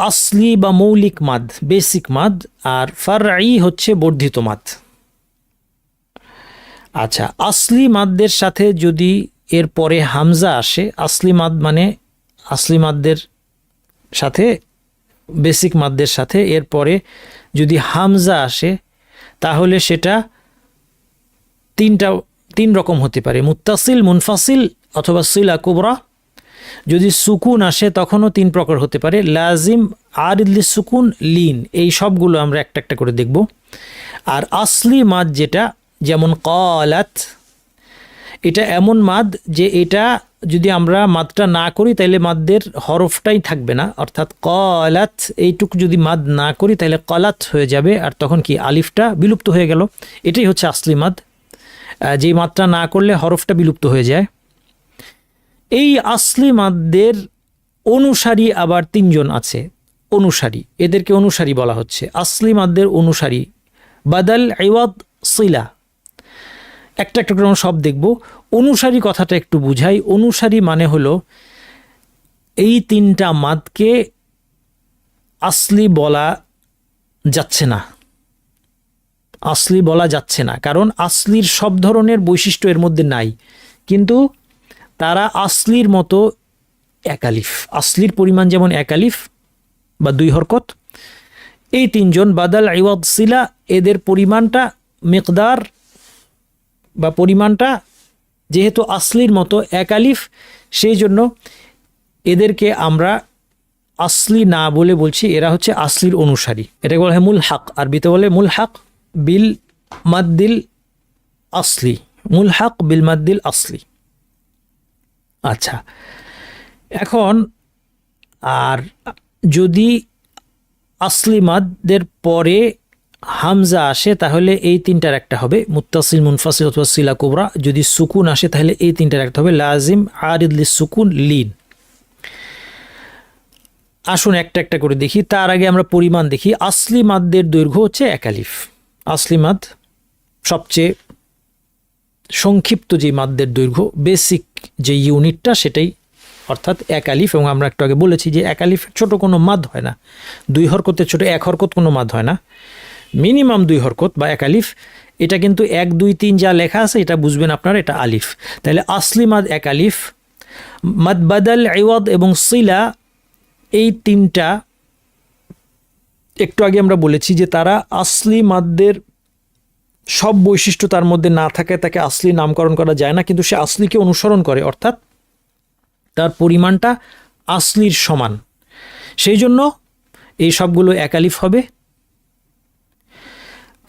আসলি বা মৌলিক মাদ, বেসিক মাদ, আর ফারঈ হচ্ছে বর্ধিত মাদ। আচ্ছা, আসলি মাদ্দের সাথে যদি এর পরে হামজা আসে, আসলি মাদ মানে আসলি মাদ্দের সাথে বেসিক মাদ্দের সাথে এর পরে যদি হামজা আসে তাহলে সেটা 3 রকম হতে পারে, মুত্তাসিল, মুনফাসিল অথবা সিলা কুবরা। যদি সুকুন আসে তখনও 3 প্রকার হতে পারে, লাজিম, আরিদ লিসুকুন, লিন। এই সবগুলো আমরা একটা একটা করে দেখব। আর আসলি মাদ যেটা, যেমন ক্বালাত, এটা এমন মাদ যে এটা যদি আমরা মাদটা না করি তাহলে মাদ্দের হরফটাই থাকবে না, অর্থাৎ ক্বালাত এইটুকু যদি মাদ না করি তাহলে ক্বালাত হয়ে যাবে, আর তখন কি আলিফটা বিলুপ্ত হয়ে গেল। এটাই হচ্ছে আসলি মাদ, যেই মাদটা না করলে হরফটা বিলুপ্ত হয়ে যায়। এই আসলি মাদ্দের অনুসারী আবার 3 জন আছে, অনুসারী, এদেরকে অনুসারী বলা হচ্ছে। আসলি মাদ্দের অনুসারী বাদাল, ইওয়াদ, সিলা, একটা একটা করে সব দেখব। অনুসারী কথাটা একটু বুঝাই। অনুসারী মানে হলো এই 3টা মাদকে আসলি বলা যাচ্ছে না, আসলি বলা যাচ্ছে না, কারণ আসলির সব ধরনের বৈশিষ্ট্য এর মধ্যে নাই, কিন্তু তারা আসলির মতো 1 আলিফ, আসলির পরিমাণ যেমন 1 আলিফ বা 2 হরকত। এই 3 জন বাদাল, ইওয়াদ, সিলা, এদের পরিমাণটা, মিকদার বা পরিমাণটা যেহেতু আসলির মতো 1 আলিফ, সেই জন্য এদেরকে আমরা আসলি না বলে বলছি এরা হচ্ছে আসলির অনুসারী। এটাকে বলা হয় মুলহাক, আরবিতে বলে মুলহাক বিল মাদ্দিল আসলি, মুলহাক বিল মাদ্দিল আসলি। আচ্ছা, এখন আর যদি আসলি মাদ্দের পরে হামজা আসে তাহলে এই 3টার একটা হবে, মুত্তাসিল, মুনফাসিল অথবা সিলা কুবরা। যদি সুকুন আসে তাহলে এই 3টার একটা হবে, লাজিম, আরিদ লিসুকুন, লিন। আসুন একটা একটা করে দেখি, তার আগে আমরা পরিমাণ দেখি। আসলি মাদ্দের দৈর্ঘ্য হচ্ছে 1 আলিফ। আসলি মাদ সবচেয়ে সংক্ষিপ্ত যে মাদ্দের দৈর্ঘ্য, বেসিক যে ইউনিটটা সেটাই, অর্থাৎ 1 আলিফ। এবং আমরা একটু আগে বলেছি যে 1 আলিফের ছোট কোনো মাদ হয় না, 2 হরকতের ছোট 1 হরকত কোনো মাদ হয় না, মিনিমাম 2 হরকত বা 1 আলিফ। এটা কিন্তু 1, 2, 3 যা লেখা আছে এটা বুঝবেন আপনারা, এটা আলিফ। তাহলে আসলি মাদ 1 আলিফ। মাদ বাদাল, ইওয়াদ এবং সিলা, এই 3টা একটু আগে আমরা বলেছি যে তারা আসলি মাদ্দের সব বৈশিষ্ট্য তার মধ্যে না থাকায় তাকে আসলি নামকরণ করা যায় না, কিন্তু সে আসলিকে অনুসরণ করে, অর্থাৎ তার পরিমাণটা আসলির সমান, সেই জন্য এই সবগুলো 1 আলিফ হবে।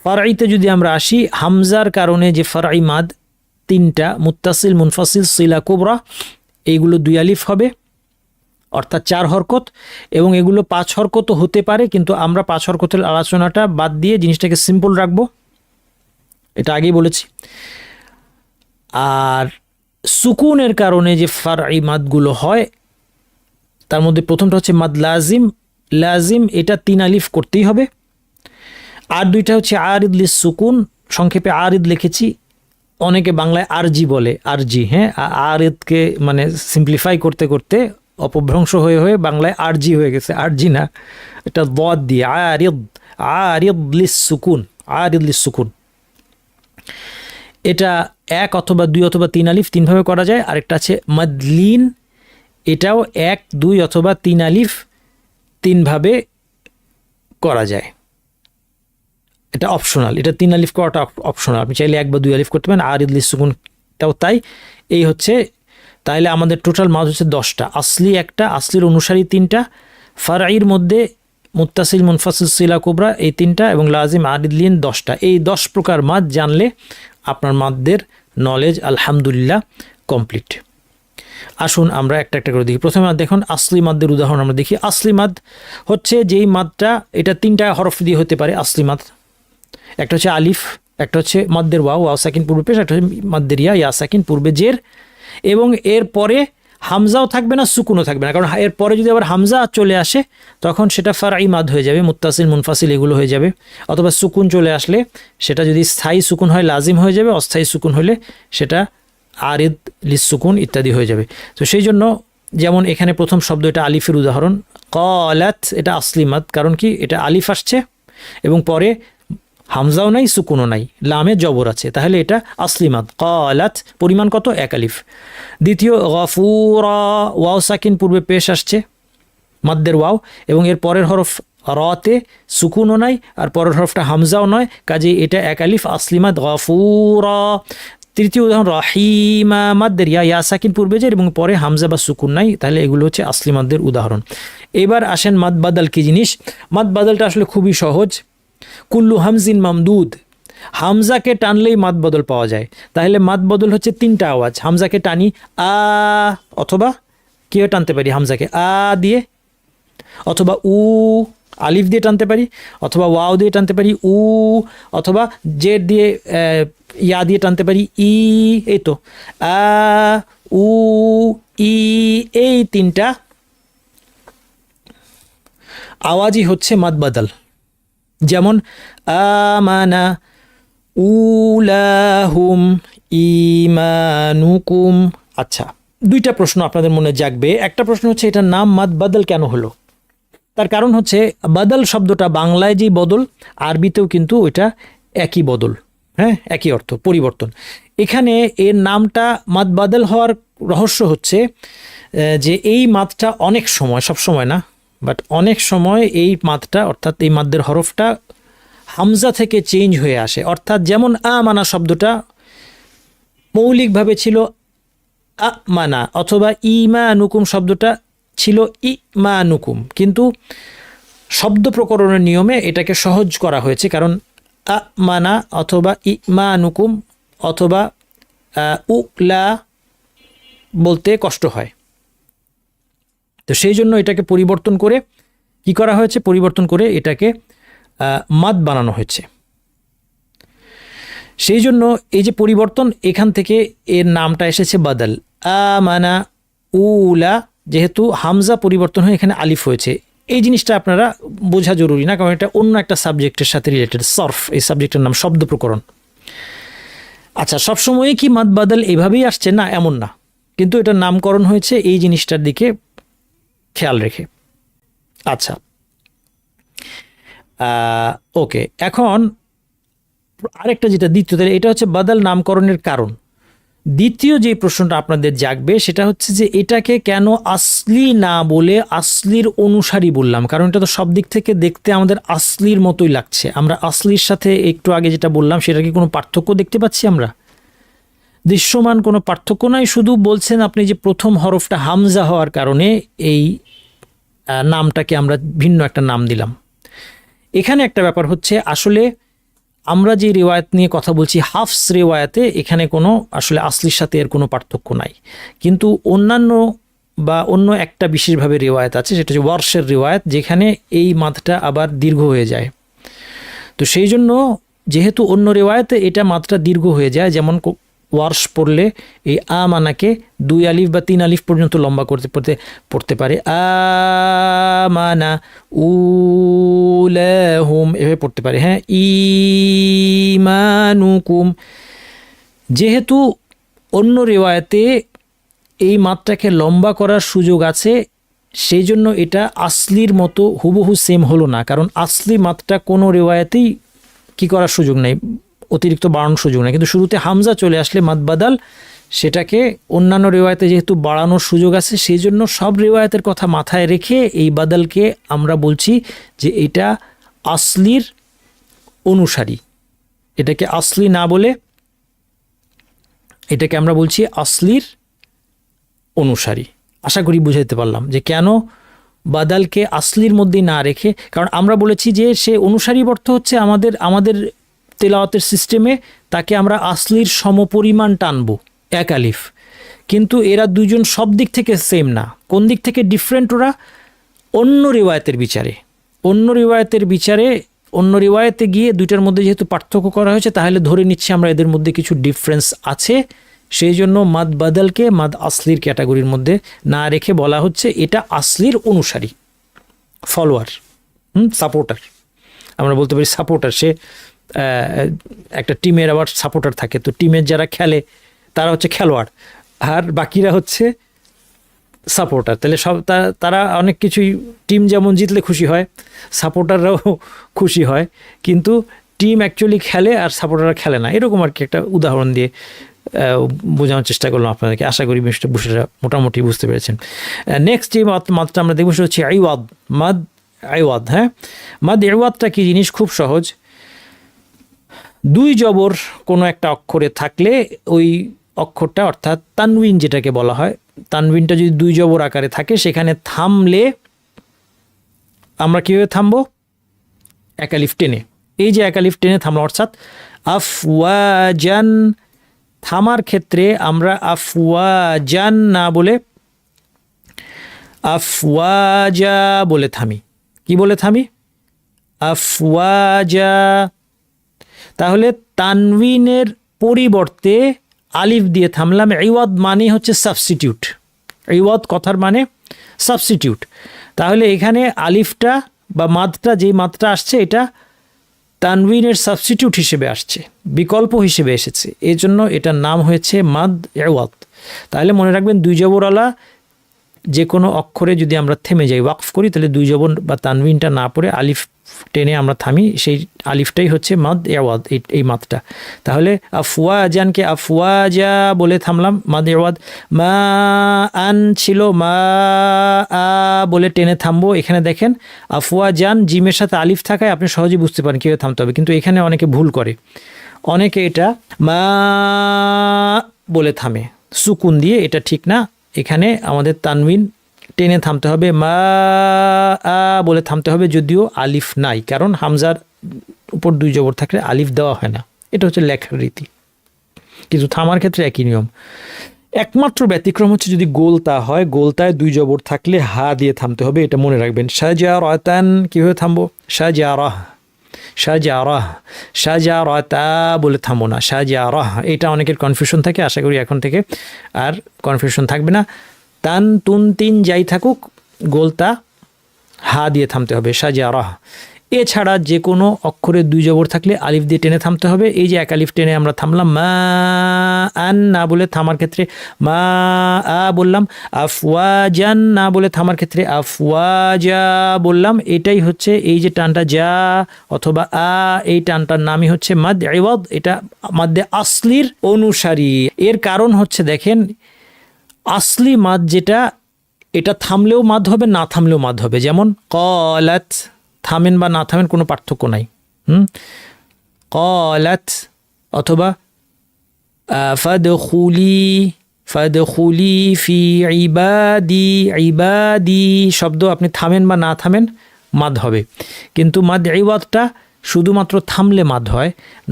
ফারঈতে যদি আমরা আসি, হামজার কারণে যে ফারঈ মাদ 3টা, মুত্তাসিল, মুনফাসিল, সিলা কুবরা, এইগুলো 2 আলিফ হবে, অর্থাৎ 4 হরকত। এবং এগুলো 5 হরকত হতে পারে, কিন্তু আমরা 5 হরকতের আলোচনাটা বাদ দিয়ে জিনিসটাকে সিম্পল রাখবো, এটা আগেই বলেছি। আর সুকুনের কারণে যে ফারঈ মাদগুলো হয় তার মধ্যে প্রথমটা হচ্ছে মাদ লাজিম। লাজিম এটা 3 আলিফ করতেই হবে। আর 2টা হচ্ছে আরিদ লিসুকুন, সংক্ষেপে আরিদ লিখেছি, অনেকে বাংলায় আরজি বলে, আরজি। হ্যাঁ, আরিদকে মানে সিম্পলিফাই করতে করতে অপভ্রংশ হয়ে হয়ে বাংলায় আরজি হয়ে গেছে, আরজি না, এটা বদ দিয়ে আরিদ, আরিদ লিস সুকুন, আরিদ লিস সুকুন। এটা 1 অথবা 2 অথবা 3 আলিফ 3 ভাবে করা যায়। আরেকটা আছে মাদলিন, এটাও 1, 2 অথবা 3 আলিফ 3 ভাবে করা যায়। এটা অপশনাল, এটা 3 আলিফ করাটা অপশনাল, আপনি চাইলে 1 বা 2 আলিফ করতে পারেন। আরিদ লিস সুকুনটাও তাই। এই হচ্ছে, তাহলে আমাদের টোটাল মাদ হচ্ছে 10টা, আসলি 1টা, আসলির অনুসারী 3টা, ফারঈর মধ্যে মুত্তাসিল, মুনফাসিল, সিলা কুবরা এই 3টা, এবং লাজিম, আরিদ, লিন 10টা। এই 10 প্রকার মাদ জানলে আপনার মাদদের নলেজ আলহামদুলিল্লাহ কমপ্লিট। আসুন আমরা একটা একটা করে দেখি। প্রথমে দেখুন আসলি মাদের উদাহরণ আমরা দেখি। আসলি মাদ হচ্ছে যেই মাদটা, এটা 3টা হরফ দিয়ে হতে পারে আসলি মাদ। একটা হচ্ছে আলিফ, একটা হচ্ছে মাদ্দের ওয়াও, ওয়াও সাকিন পূর্বে পেশ, একটা হচ্ছে মাদ্দের ইয়া, ইয়া সাকিন পূর্বে জের, এবং এর পরে হামজাও থাকবে না, সুকুনও থাকবে না। কারণ এর পরে যদি আবার হামজা চলে আসে তখন সেটা ফারঈ মাদ হয়ে যাবে, মুত্তাসিল, মুনফাসিল এগুলো হয়ে যাবে। অথবা সুকুন চলে আসলে সেটা যদি স্থায়ী সুকুন হয় লাজিম হয়ে যাবে, অস্থায়ী সুকুন হলে সেটা আরিদ লিস সুকুন ইত্যাদি হয়ে যাবে। তো সেই জন্য যেমন এখানে প্রথম শব্দ, এটা আলিফের উদাহরণ, ক্বালাত, এটা আসলি মাদ। কারণ কি, এটা আলিফ আসছে এবং পরে হামজাও নাই, সুকুনও নাই, লামে জবর আছে, তাহলে এটা আসলি মাদ। ক্বালাত পরিমাণ কত, 1 আলিফ। দ্বিতীয় গফুরা, ওয়াও সাকিন পূর্বে পেশ আসছে, মাদ্দের ওয়াও, এবং এর পরের হরফ রতে সুকুনও নাই আর পরের হরফটা হামজাও নয়, কাজেই এটা 1 আলিফ, আসলি মাদ, গফুরা। তৃতীয় উদাহরণ রহিমা, মাদ্দের ইয়া, ইয়া সাকিন পূর্বে জের এবং পরে হামজা বা সুকুন নাই, তাহলে এগুলো হচ্ছে আসলি মাদ্দের উদাহরণ। এবার আসেন মাদ বাদাল কি জিনিস। মাদ বাদালটা আসলে খুবই সহজ। কুল্লু হামজিন মামদুদ, হামজাকে টানলেই মাদ বদল পাওয়া যায়। তাহলে মাদ বদল হচ্ছে 3টা আওয়াজ। হামজাকে টানি আ, অথবা কীভাবে টানতে পারি, হামজাকে আ দিয়ে, অথবা উ, আলিফ দিয়ে টানতে পারি, অথবা ওয়াও দিয়ে টানতে পারি উ, অথবা জের দিয়ে ইয়া দিয়ে টানতে পারি ই। এই তো আ, উ, ই, এই 3টা আওয়াজই হচ্ছে মাদ বাদাল। যেমন আমানা, উলাহুম, ইমানুকুম। আচ্ছা, 2টা প্রশ্ন আপনাদের মনে জাগবে। একটা প্রশ্ন হচ্ছে এটার নাম মাদ বাদল কেন হলো। তার কারণ হচ্ছে বাদল শব্দটা বাংলায় যেই বদল, আরবিতেও কিন্তু ওইটা একই বদল, হ্যাঁ, একই অর্থ, পরিবর্তন। এখানে এর নামটা মাদ বাদল হওয়ার রহস্য হচ্ছে যে এই মাদটা অনেক সময়, সব সময় না, বাট অনেক সময় এই মাদটা, অর্থাৎ এই মাদ্দের হরফটা হামজা থেকে চেঞ্জ হয়ে আসে। অর্থাৎ যেমন আমানা শব্দটা মৌলিকভাবে ছিল আমানা, অথবা ইমানুকুম শব্দটা ছিল ইমানুকুম, কিন্তু শব্দ প্রকরণের নিয়মে এটাকে সহজ করা হয়েছে। কারণ আমানা অথবা ইমানুকুম অথবা উলা বলতে কষ্ট হয়, তো সেই জন্য এটাকে পরিবর্তন করে কি করা হয়েছে, পরিবর্তন করে এটাকে মাদ বানানো হয়েছে। সেই জন্য এই যে পরিবর্তন, এখান থেকে এর নামটা এসেছে বাদল। আমানা উলা, যেহেতু হামজা পরিবর্তন হয়ে এখানে আলিফ হয়েছে, এই জিনিসটা আপনারা বোঝা জরুরি না, কারণ এটা অন্য একটা সাবজেক্টের সাথে রিলেটেড, সরফ, এই সাবজেক্টের নাম শব্দ প্রকরণ। আচ্ছা, সবসময়ই কি মাদ বাদল এভাবেই আসছে না, এমন না, কিন্তু এটার নামকরণ হয়েছে এই জিনিসটার দিকে খেয়াল রেখে। আচ্ছা, ওকে, এখন আরেকটা যেটা দ্বিতীয়, এটা হচ্ছে বাদল নামকরণের কারণ। দ্বিতীয় যে প্রশ্নটা আপনাদের জাগবে সেটা হচ্ছে যে এটাকে কেন আসলি না বলে আসলির অনুসারী বললাম। কারণ এটা তো সব দিক থেকে দেখতে আমাদের আসলির মতোই লাগছে। আমরা আসলির সাথে একটু আগে যেটা বললাম সেটা কি কোনো পার্থক্য দেখতে পাচ্ছি আমরা? দৃশ্যমান কোনো পার্থক্য নাই, শুধু বলছেন আপনি যে প্রথম হরফটা হামজা হওয়ার কারণে এই নামটাকে আমরা ভিন্ন একটা নাম দিলাম। এখানে একটা ব্যাপার হচ্ছে, আসলে আমরা যে রিওয়ায়াত নিয়ে কথা বলছি হাফস রিওয়ায়াতে, এখানে কোনো আসলে আসলির সাথে এর কোনো পার্থক্য নাই, কিন্তু অন্যান্য বা অন্য একটা বিশেষভাবে রিওয়ায়াত আছে, সেটা হচ্ছে ওয়ার্শের রিওয়ায়াত, যেখানে এই মাদটা আবার দীর্ঘ হয়ে যায়। তো সেই জন্য যেহেতু অন্য রিওয়ায়াতে এটা মাদটা দীর্ঘ হয়ে যায়, যেমন ওয়ার্শ পড়লে এই আমানাকে 2 আলিফ বা 3 আলিফ পর্যন্ত লম্বা পড়তে পারে, আমানা উলাহুম এভাবে পড়তে পারে, হ্যাঁ, ইমানুকুম। যেহেতু অন্য রিওয়ায়াতে এই মাত্রাকে লম্বা করার সুযোগ আছে, সেই জন্য এটা আসলির মতো হুবহু সেম হলো না, কারণ আসলি মাত্রা কোনো রেওয়ায়াতেই কি করার সুযোগ নেই, অতিরিক্ত বাড়ানোর সুযোগ নেই। কিন্তু শুরুতে হামজা চলে আসলে মাদ বাদাল, সেটাকে অন্যান্য রেওয়ায়তে যেহেতু বাড়ানোর সুযোগ আছে, সেই জন্য সব রেওয়ায়তের কথা মাথায় রেখে এই বাদালকে আমরা বলছি যে এটা আসলির অনুসারী। এটাকে আসলি না বলে এটাকে আমরা বলছি আসলির অনুসারী। আশা করি বুঝাইতে পারলাম যে কেন বাদালকে আসলির মধ্যে না রেখে, কারণ আমরা বলেছি যে সে অনুসারী অর্থ হচ্ছে আমাদের তেলাওয়াতের সিস্টেমে তাকে আমরা আসলির সমপরিমাণ টানবো এক আলিফ, কিন্তু এরা দুইজন সব দিক থেকে সেম না। কোন দিক থেকে ডিফারেন্ট? ওরা অন্য রিওয়ায়াতের বিচারে অন্য রিওয়ায়াতে গিয়ে দুইটার মধ্যে যেহেতু পার্থক্য করা হয়েছে, তাহলে ধরে নিচ্ছি আমরা এদের মধ্যে কিছু ডিফারেন্স আছে, সেই জন্য মাদ বাদালকে মাদ আসলির ক্যাটাগরির মধ্যে না রেখে বলা হচ্ছে এটা আসলির অনুসারী, ফলোয়ার, সাপোর্টার। আমরা বলতে পারি সাপোর্টার, সে একটা টিমের আবার সাপোর্টার থাকে, তো টিমের যারা খেলে তারা হচ্ছে খেলোয়াড় আর বাকিরা হচ্ছে সাপোর্টার। তাহলে সব তারা অনেক কিছুই, টিম যেমন জিতলে খুশি হয়, সাপোর্টাররাও খুশি হয়, কিন্তু টিম অ্যাকচুয়ালি খেলে আর সাপোর্টাররা খেলে না, এরকম আর কি একটা উদাহরণ দিয়ে বোঝানোর চেষ্টা করলাম আপনাদেরকে। আশা করি বিষয়টা মোটামুটি বুঝতে পেরেছেন। নেক্সট যে মাদটা আমরা দেখবো সেটা হচ্ছে আইওয়াদ, মাদ আইওয়াদ। হ্যাঁ, মাদ আইওয়াদটা কি জিনিস? খুব সহজ। দুই জবর কোনো একটা অক্ষরে থাকলে ওই অক্ষরটা, অর্থাৎ তানউইন যেটাকে বলা হয়, তানউইনটা যদি দুই জবর আকারে থাকে, সেখানে থামলে আমরা কীভাবে থামবো? এক আলিফ টেনে। এই যে এক আলিফ টেনে থামলো, অর্থাৎ আফওয়াজান, থামার ক্ষেত্রে আমরা আফওয়াজান না বলে আফওয়াজা বলে থামি। কি বলে থামি? আফওয়াজা। তাহলে তানউইনের পরিবর্তে আলিফ দিয়ে থামলাম। ইওয়াদ মানে হচ্ছে সাবস্টিটিউট, ইওয়াদ কথার মানে সাবস্টিটিউট। তাহলে এখানে আলিফটা বা মাদটা, যেই মাদটা আসছে, এটা তানউইনের সাবস্টিটিউট হিসেবে আসছে, বিকল্প হিসেবে এসেছে, এই জন্য এটার নাম হয়েছে মাদ ইওয়াদ। তাহলে মনে রাখবেন, দুই জবরওয়ালা যে কোনো অক্ষরে যদি আমরা থেমে যাই, ওয়াকফ করি, তাহলে দুই জবর বা তানউইনটা না পড়ে আলিফ টেনে আমরা থামি, সেই আলিফটাই হচ্ছে মাদ ইওয়াদ, এই মাদটা। তাহলে আফওয়াজানকে আফওয়াজা বলে থামলাম, মাদ ইওয়াদ। মা আন ছিল, মা আ বলে টেনে থামবো। এখানে দেখেন আফওয়াজান জিমের সাথে আলিফ থাকায় আপনি সহজেই বুঝতে পারেন কীভাবে থামতে হবে, কিন্তু এখানে অনেকে ভুল করে, অনেকে এটা মা বলে থামে সুকুন দিয়ে, এটা ঠিক না। এখানে আমাদের তানউইন টেনে থামতে হবে, মা আ বলে থামতে হবে, যদিও আলিফ নাই, কারণ হামজার উপর দুই জবর থাকলে আলিফ দেওয়া হয় না, এটা হচ্ছে লেখার রীতি। কিন্তু থামার ক্ষেত্রে একই নিয়ম। একমাত্র ব্যতিক্রম হচ্ছে যদি গোলতা হয়, গোলতায় দুই জবর থাকলে হা দিয়ে থামতে হবে, এটা মনে রাখবেন। শাজারাতান কীভাবে থামবো? শাজারাহ, শাজারাহ, শাজারাতা বলে থামো না, শাজারাহ। এটা অনেকের কনফিউশন থাকে, আশা করি এখন থেকে আর কনফিউশন থাকবে না। তান তুন তিন যাই থাকুক, গোলতা হা দিয়ে থামতে হবে, শাজারাহ। এছাড়া যে কোনো অক্ষরে দুই জবর থাকলে আলিফ দিয়ে টেনে থামতে হবে। এই যে এক আলিফ টেনে আমরা থামলাম, মা আন না বলে থামার ক্ষেত্রে মা আ বললাম, আফওয়াজান না বলে থামার ক্ষেত্রে আফওয়াজা বললাম। এটাই হচ্ছে এই যে টানটা যা অথবা আ, এই টানটার নামই হচ্ছে মাদ ইওয়াদ, এটা মাদ্দে আসলির অনুসারী। এর কারণ হচ্ছে দেখেন, আসলি মাদ যেটা, এটা থামলেও মাদ হবে, না থামলেও মাদ হবে। যেমন ক্বালাত, থামেন বা না থামেন কোনো পার্থক্য নাই। ক্বালাত অথবা ফাদখুলি, ফাদখুলি ফি ইবাদি, ইবাদি শব্দ আপনি থামেন বা না থামেন মাদ হবে, কিন্তু মাদ ইওয়াদটা শুধুমাত্র থামলে মাদ হয়,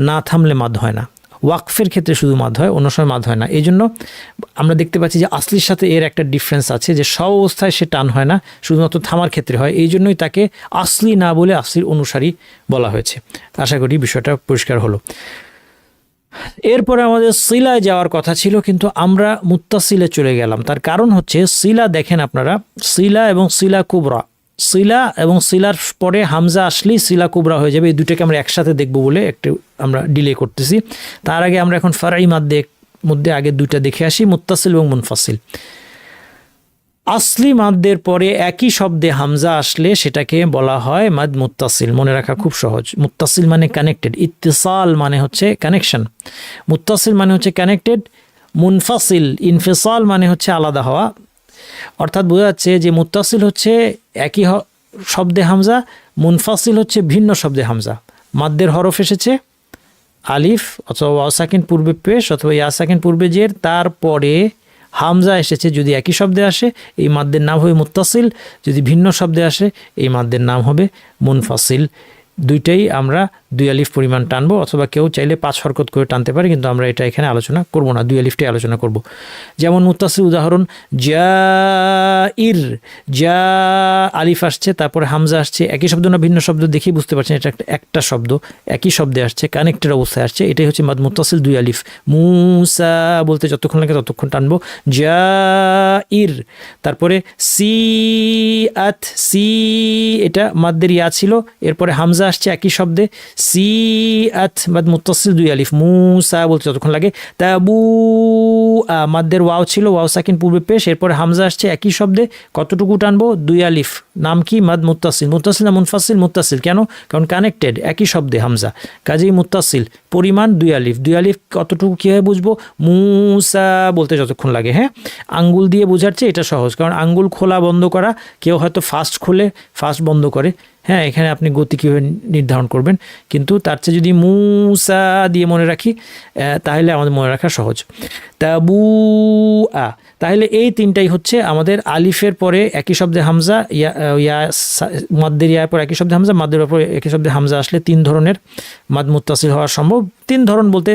না থামলে মাদ হয় না। ওয়াকফের ক্ষেত্রে শুধু মাদ হয়, অন্য সময় মাদ হয় না। এই জন্য আমরা দেখতে পাচ্ছি যে আসলির সাথে এর একটা ডিফারেন্স আছে, যে সব অবস্থায় সে টান হয় না, শুধুমাত্র থামার ক্ষেত্রে হয়। এই জন্যই তাকে আসলি না বলে আসলির অনুসারী বলা হয়েছে। আশা করি বিষয়টা পরিষ্কার হলো। এরপরে আমাদের সিলায় যাওয়ার কথা ছিল, কিন্তু আমরা মুত্তাসিলে চলে গেলাম। তার কারণ হচ্ছে সিলা, দেখেন আপনারা, সিলা এবং সিলা কুবরা, সিলা এবং সিলার পরে হামজা আসলেই সিলা কুবরা হয়ে যাবে। এই দুটোকে আমরা একসাথে দেখব বলে একটু আমরা ডিলে করতেছি। তার আগে আমরা এখন ফারাই মাদ্দে মধ্যে আগে দুইটা দেখে আসি, মুত্তাসিল এবং মুনফাসিল। আসলি মাদ্দের পরে একই শব্দে হামজা আসলে সেটাকে বলা হয় মাদ মুত্তাসিল। মনে রাখা খুব সহজ। মুত্তাসিল মানে কানেক্টেড, ইত্তিসাল মানে হচ্ছে কানেকশন, মুত্তাসিল মানে হচ্ছে কানেক্টেড, মুনফাসিল ইনফিসাল মানে হচ্ছে আলাদা হওয়া। অর্থাৎ বোঝা যাচ্ছে যে মুত্তাসিল হচ্ছে একই শব্দে হামজা, মুনফাসিল হচ্ছে ভিন্ন শব্দে হামজা। মাদ্দের হরফ এসেছে আলিফ অথবা ওয়াও সাকিন পূর্বে পেশ অথবা ইয়া সাকিন পূর্বে জের, তারপরে হামজা এসেছে, যদি একই শব্দে আসে এই মাদ্দের নাম হবে মুত্তাসিল, যদি ভিন্ন শব্দে আসে এই মাদ্দের নাম হবে মুনফাসিল। দুইটাই আমরা 2 আলিফ পরিমাণ টানবো, অথবা কেউ চাইলে 5 হরকত করে টানতে পারে, কিন্তু আমরা এটা এখানে আলোচনা করব না, 2 আলিফটাই আলোচনা করব। যেমন মুত্তাসিল উদাহরণ জাইর, যা আলিফ আসছে তারপরে হামজা আসছে, একই শব্দ না ভিন্ন শব্দ দেখেই বুঝতে পারছেন এটা একটা শব্দ, একই শব্দে আসছে, কানেক্টেড অবস্থায় আসছে, এটাই হচ্ছে মাদ মুত্তাসিল 2 আলিফ। মুসা বলতে যতক্ষণ লাগে ততক্ষণ টানবো, জাইর। তারপরে সি আত, সি এটা মাদ্দের ইয়া ছিল, এরপরে হামজা আসছে একই শব্দে, সি আত মাদ মুত্তাসিল 2 আলিফ। মুসা বলতে যতক্ষণ লাগে। তাবু মাদ্দের ওয়াও ছিল, ওয়াও সাকিন পূর্বে পেশ, এরপরে হামজা আসছে একই শব্দে, কতটুকু টানবো 2 আলিফ। নাম কি? মাদ মুত্তাসিল। মুত্তাসিল না মুনফাসিল? মুত্তাসিল। কেন? কারণ কানেক্টেড, একই শব্দে হামজা, কাজেই মুত্তাসিল। পরিমাণ 2 আলিফ। 2 আলিফ কতটুকু কীভাবে বুঝবো? মুসা বলতে যতক্ষণ লাগে। হ্যাঁ, আঙ্গুল দিয়ে বোঝাচ্ছে এটা সহজ, কারণ আঙ্গুল খোলা বন্ধ করা, কেউ হয়তো ফাস্ট খোলে ফাস্ট বন্ধ করে, হ্যাঁ, এখানে আপনি গতি কীভাবে নির্ধারণ করবেন, কিন্তু তার চেয়ে যদি মুসা দিয়ে মনে রাখি তাহলে আমাদের মনে রাখা সহজ। তাবু আ, তাহলে এই তিনটাই হচ্ছে আমাদের আলিফের পরে একই শব্দে হামজা, ইয়া মাদ্দের ইয়ার পর একই শব্দে হামজা, মাদ্দের পর একই শব্দে হামজা আসলে 3 ধরনের মাদ মুত্তাসিল হওয়া সম্ভব। 3 ধরন বলতে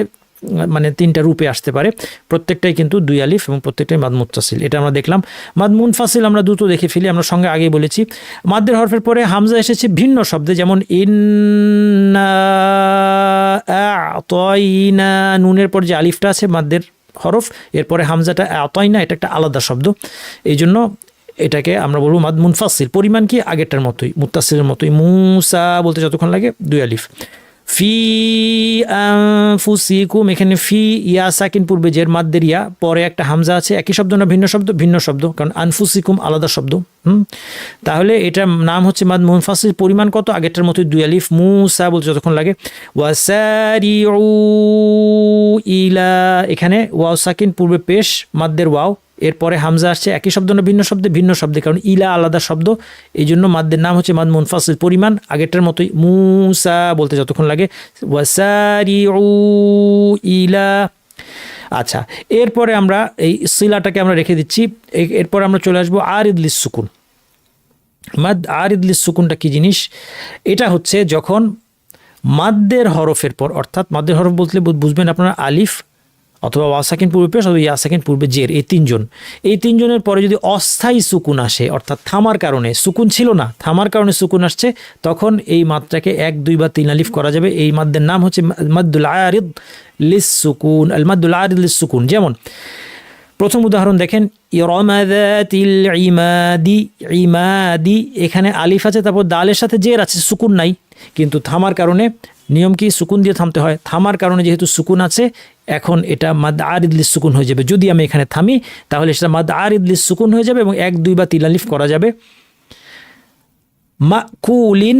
মানে 3টা রূপে আসতে পারে, প্রত্যেকটাই কিন্তু 2 আলিফ এবং প্রত্যেকটাই মাদ মুত্তাসিল। এটা আমরা দেখলাম। মাদ মুনফাসিল আমরা দ্রুত দেখে ফেলি, আমরা সঙ্গে আগেই বলেছি মাদ্দের হরফের পরে হামজা এসেছে ভিন্ন শব্দে, যেমন ইন্না আ'তাইনা, নুনের পর যে আলিফটা আছে মাদ্দের হরফ, এরপরে হামজাটা আ'তাইনা, এটা একটা আলাদা শব্দ, এই জন্য এটাকে আমরা বলবো মাদ মুনফাসিল। পরিমাণ কি? আগেরটার মতোই, মুত্তাসিলের মতোই। মুসা বলতে যতক্ষণ লাগে 2 আলিফ। ফি আনফুসিকুম, এখানে ফি ইয়া সাকিন পূর্বে জের মাদ্দের ইয়া, পরে একটা হামজা আছে, একই শব্দ না ভিন্ন শব্দ? ভিন্ন শব্দ, কারণ আনফুসিকুম আলাদা শব্দ। তাহলে এটার নাম হচ্ছে মাদ মুনফাসিল। পরিমাণ কত? আগেরটার মতোই 2 আলিফ। মুসা বলতে যতক্ষণ লাগে। ওয়াসারিউ ইলা, এখানে ওয়াও সাকিন পূর্বে পেশ মাদ্দের ওয়াও, এরপরে হামজা আসছে, একই শব্দ না ভিন্ন শব্দে? ভিন্ন শব্দে, কারণ ইলা আলাদা শব্দ, এই জন্য মাদ্দের নাম হচ্ছে মাদ মুনফাসিল। পরিমাণ আগেরটার মতোই। মুসা বলতে যতক্ষণ লাগে। ওয়াসারিউ ইলা। আচ্ছা, এরপরে আমরা এই সিলাটাকে আমরা রেখে দিচ্ছি, এরপরে আমরা চলে আসবো আরিদ লিস সুকুন। মাদ আরিদ লিস সুকুনটা কি জিনিস? এটা হচ্ছে যখন মাদ্দের হরফের পর, অর্থাৎ মাদ্দের হরফ বলতে বুঝবেন আপনারা আলিফ অথবা ওয়া সাকিন পূর্বে পেশ অথবা ইয়া সাকিন পূর্বে জের, এই 3 জন, এই 3 জনের পরে যদি অস্থায়ী সুকুন আসে, অর্থাৎ থামার কারণে, সুকুন ছিল না থামার কারণে সুকুন আসছে, তখন এই মাদটাকে 1, 2 বা 3 আলিফ করা যাবে। এই মাদ্দের নাম হচ্ছে মাদ্দুল আরিদ লিস সুকুন, আল মাদ্দুল আরিদ লিস সুকুন। যেমন প্রথম উদাহরণ দেখেন, ইরমা যাতিল ইমাদি, ইমাদি, এখানে আলিফ আছে, তারপর দালের সাথে জের আছে, সুকুন নাই, কিন্তু থামার কারণে নিয়ম কি? সুকুন দিয়ে থামতে হয়। থামার কারণে যেহেতু সুকুন আছে, এখন এটা মাদ আরিদ লিস সুকুন হয়ে যাবে। যদি আমি এখানে থামি তাহলে সেটা মাদ আরিদ লিস সুকুন হয়ে যাবে এবং 1, 2 বা 3 আলিফ করা যাবে। মাকুলিন,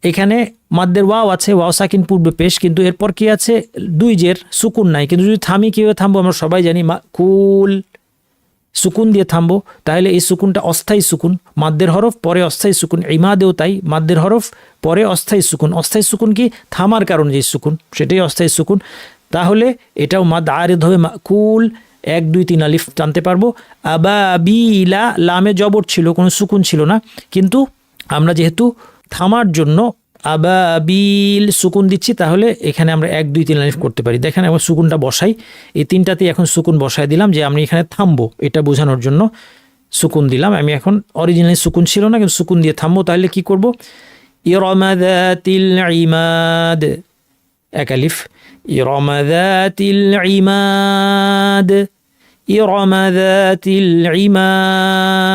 এখানে মাদ্দের ওয়াও আছে, ওয়াও সাকিন পূর্বে পেশ, কিন্তু এরপর কি আছে? 2 জের, সুকুন নাই, কিন্তু যদি থামি কীভাবে থামবো আমরা সবাই জানি, মাকুল, সুকুন দিয়ে থামবো। তাহলে এই সুকুনটা অস্থায়ী সুকুন, মাদ্দের হরফ পরে অস্থায়ী সুকুন। ইমাদেও তাই, মাদ্দের হরফ পরে অস্থায়ী সুকুন। অস্থায়ী সুকুন কি? থামার কারণে যে সুকুন, সেটাই অস্থায়ী সুকুন। তাহলে এটাও মাদ আরিদ হবে মাকুল, 1, 2, 3 আলিফ টানতে পারবো। আবাবিলা, লামে জবর ছিল, কোনো সুকুন ছিল না, কিন্তু আমরা যেহেতু থামার জন্য আবাবিল সুকুন দিচ্ছি, তাহলে এখানে আমরা 1, 2, 3 আলিফ করতে পারি। দেখেন আমরা সুকুনটা বসাই, এই 3টাতেই এখন সুকুন বসাই দিলাম, যে আমি এখানে থামবো এটা বোঝানোর জন্য সুকুন দিলাম। আমি এখন অরিজিনালি সুকুন ছিল না, কিন্তু সুকুন দিয়ে থামবো। তাহলে কি করব? ইরমা যাতিল ইমাদ, 1 আলিফ। ইরমা যাতিল ইমাদ, ইরমা যাতিল ইমাদ,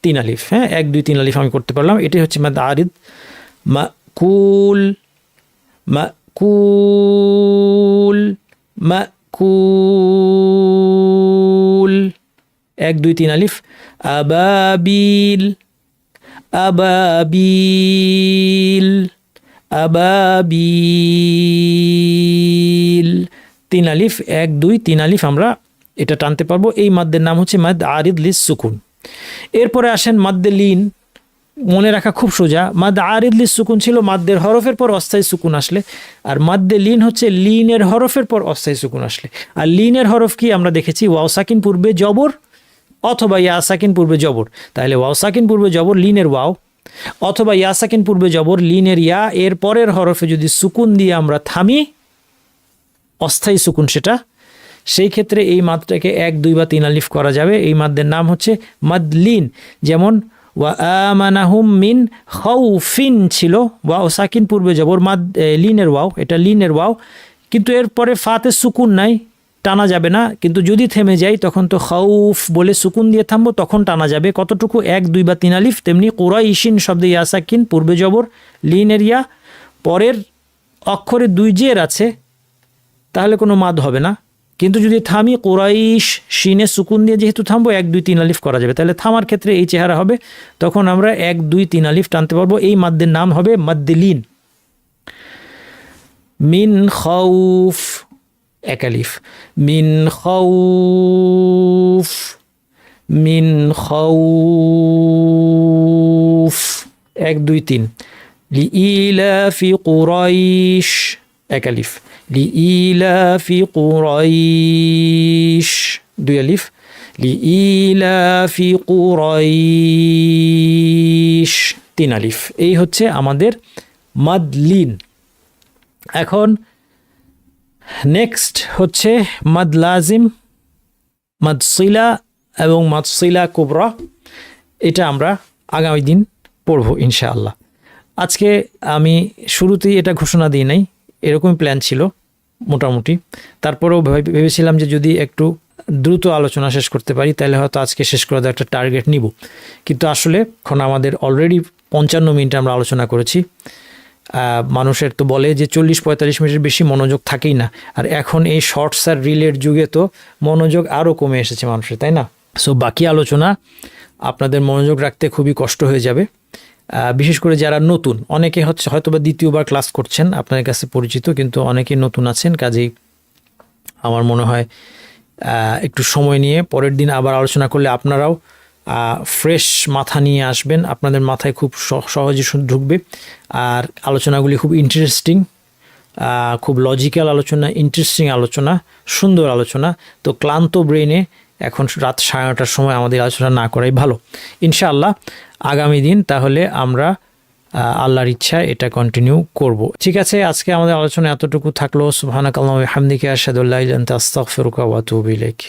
3 আলিফ। হ্যাঁ, 1, 2, 3 আলিফ আমি করতে পারলাম। এটাই হচ্ছে মাদ আরিদ। মাকুল, মাকুল, মাকুল, 1 2 3 আলিফ, আবাবিল, আবাবিল, আবাবিল, 3 আলিফ, 1 2 3 আলিফ আমরা এটা টানতে পারবো। এই মাদ্দের নাম হচ্ছে মাদ আরিদ লিস সুকুন। এরপরে আসেন মাদ্দে লিন, মনে রাখা খুব সোজা। মাদ আরিদ লিস সুকুন ছিল মাদ্দের হরফের পর অস্থায়ী সুকুন আসলে, আর মাদ্দে লিন হচ্ছে লিনের হরফের পর অস্থায়ী সুকুন আসলে। আর লিনের হরফ কি আমরা দেখেছি, ওয়াও সাকিন পূর্বে জবর অথবা ইয়া সাকিন পূর্বে জবর। তাহলে ওয়াও সাকিন পূর্বে জবর লিনের ওয়াও, অথবা ইয়া সাকিন পূর্বে জবর লিনের ইয়া, এর পরের হরফে যদি সুকুন দিয়ে আমরা থামি, অস্থায়ী সুকুন সেটা, সেই ক্ষেত্রে এই মাদটাকে 1 2 বা 3 আলিফ করা যাবে। এই মাদ্দের নাম হচ্ছে মাদ লিন। যেমন ওয়া আমানাহুম মিন খাউফিন ছিল, ওয়াও সাকিন পূর্বে জবর, মাদ লিনের ওয়াও, এটা লিনের ওয়াও, কিন্তু এরপরে ফাতে সুকুন নাই, টানা যাবে না। কিন্তু যদি থেমে যাই তখন তো খাউফ বলে সুকুন দিয়ে থামবো, তখন টানা যাবে। কতটুকু, 1 2 বা 3 আলিফ। তেমনি কুরাইশিন শব্দে ইয়া সাকিন পূর্বে জবর লিনের ইয়া, পরের অক্ষরে 2 জের আছে, তাহলে কোনো মাদ হবে না। কিন্তু যদি থামি কুরাইশ শিনে সুকুন দিয়ে যেহেতু থামবো, 1 2 3 আলিফ করা যাবে। তাহলে থামার ক্ষেত্রে এই চেহারা হবে, তখন আমরা 1 2 3 আলিফ টানতে পারবো। এই মাদ্দের নাম হবে মাদ্দে লিন। মিন খাউফ, 1 আলিফ, মিন খাউফ, মিন খাউফ, 1 2 3, লিইলাফি কুরাইশ, 1 আলিফ, লিইলাফি কুরাইশ, 2 আলিফ, লিইলাফি কুরাইশ, 3 আলিফ। এই হচ্ছে আমাদের মাদ লিন। এখন নেক্সট হচ্ছে মাদ লাজিম, মাদ সিলা এবং মাদ সিলা কুবরা। এটা আমরা আগামী দিন পড়বো ইনশাআল্লাহ। আজকে আমি শুরুতেই এটা ঘোষণা দিই নাই, এরকম প্ল্যান ছিল মোটামুটি। তারপরেও ভেবেছিলাম যে যদি একটু দ্রুত আলোচনা শেষ করতে পারি তাহলে হয়তো আজকে শেষ করার একটা টার্গেট নিব। কিন্তু আসলে এখন আমাদের অলরেডি 55 মিনিট আমরা আলোচনা করেছি। মানুষের তো বলে যে 40-45 মিনিটের বেশি মনোযোগ থাকেই না, আর এখন এই শর্টস আর রিলের যুগে তো মনোযোগ আরও কমে এসেছে মানুষের, তাই না? সো বাকি আলোচনা আপনাদের মনোযোগ রাখতে খুবই কষ্ট হয়ে যাবে, বিশেষ করে যারা নতুন। অনেকে হয়তো বা দ্বিতীয়বার ক্লাস করছেন, আপনার কাছে পরিচিত, কিন্তু অনেকে নতুন আছেন। কাজেই আমার মনে হয় একটু সময় নিয়ে পরের দিন আবার আলোচনা করলে আপনারাও ফ্রেশ মাথা নিয়ে আসবেন, আপনাদের মাথায় খুব সহজে ঢুকবে। আর আলোচনাগুলি খুব ইন্টারেস্টিং, খুব লজিক্যাল আলোচনা, ইন্টারেস্টিং আলোচনা, সুন্দর আলোচনা। তো ক্লান্ত ব্রেনে এখন রাত 9:30টার সময় আমাদের আলোচনা না করাই ভালো। ইনশাআল্লাহ আগামী দিন তাহলে আমরা আল্লাহর ইচ্ছা এটা কন্টিনিউ করব। ঠিক আছে, আজকে আমাদের আলোচনা এতটুকু থাকলো। সুবহানাকাল্লাহু ওয়া বিহামদিকা আশহাদু আল্লা ইলাহা ইল্লা আনতা আস্তাগফিরুকা ওয়া আতুবু ইলাইক।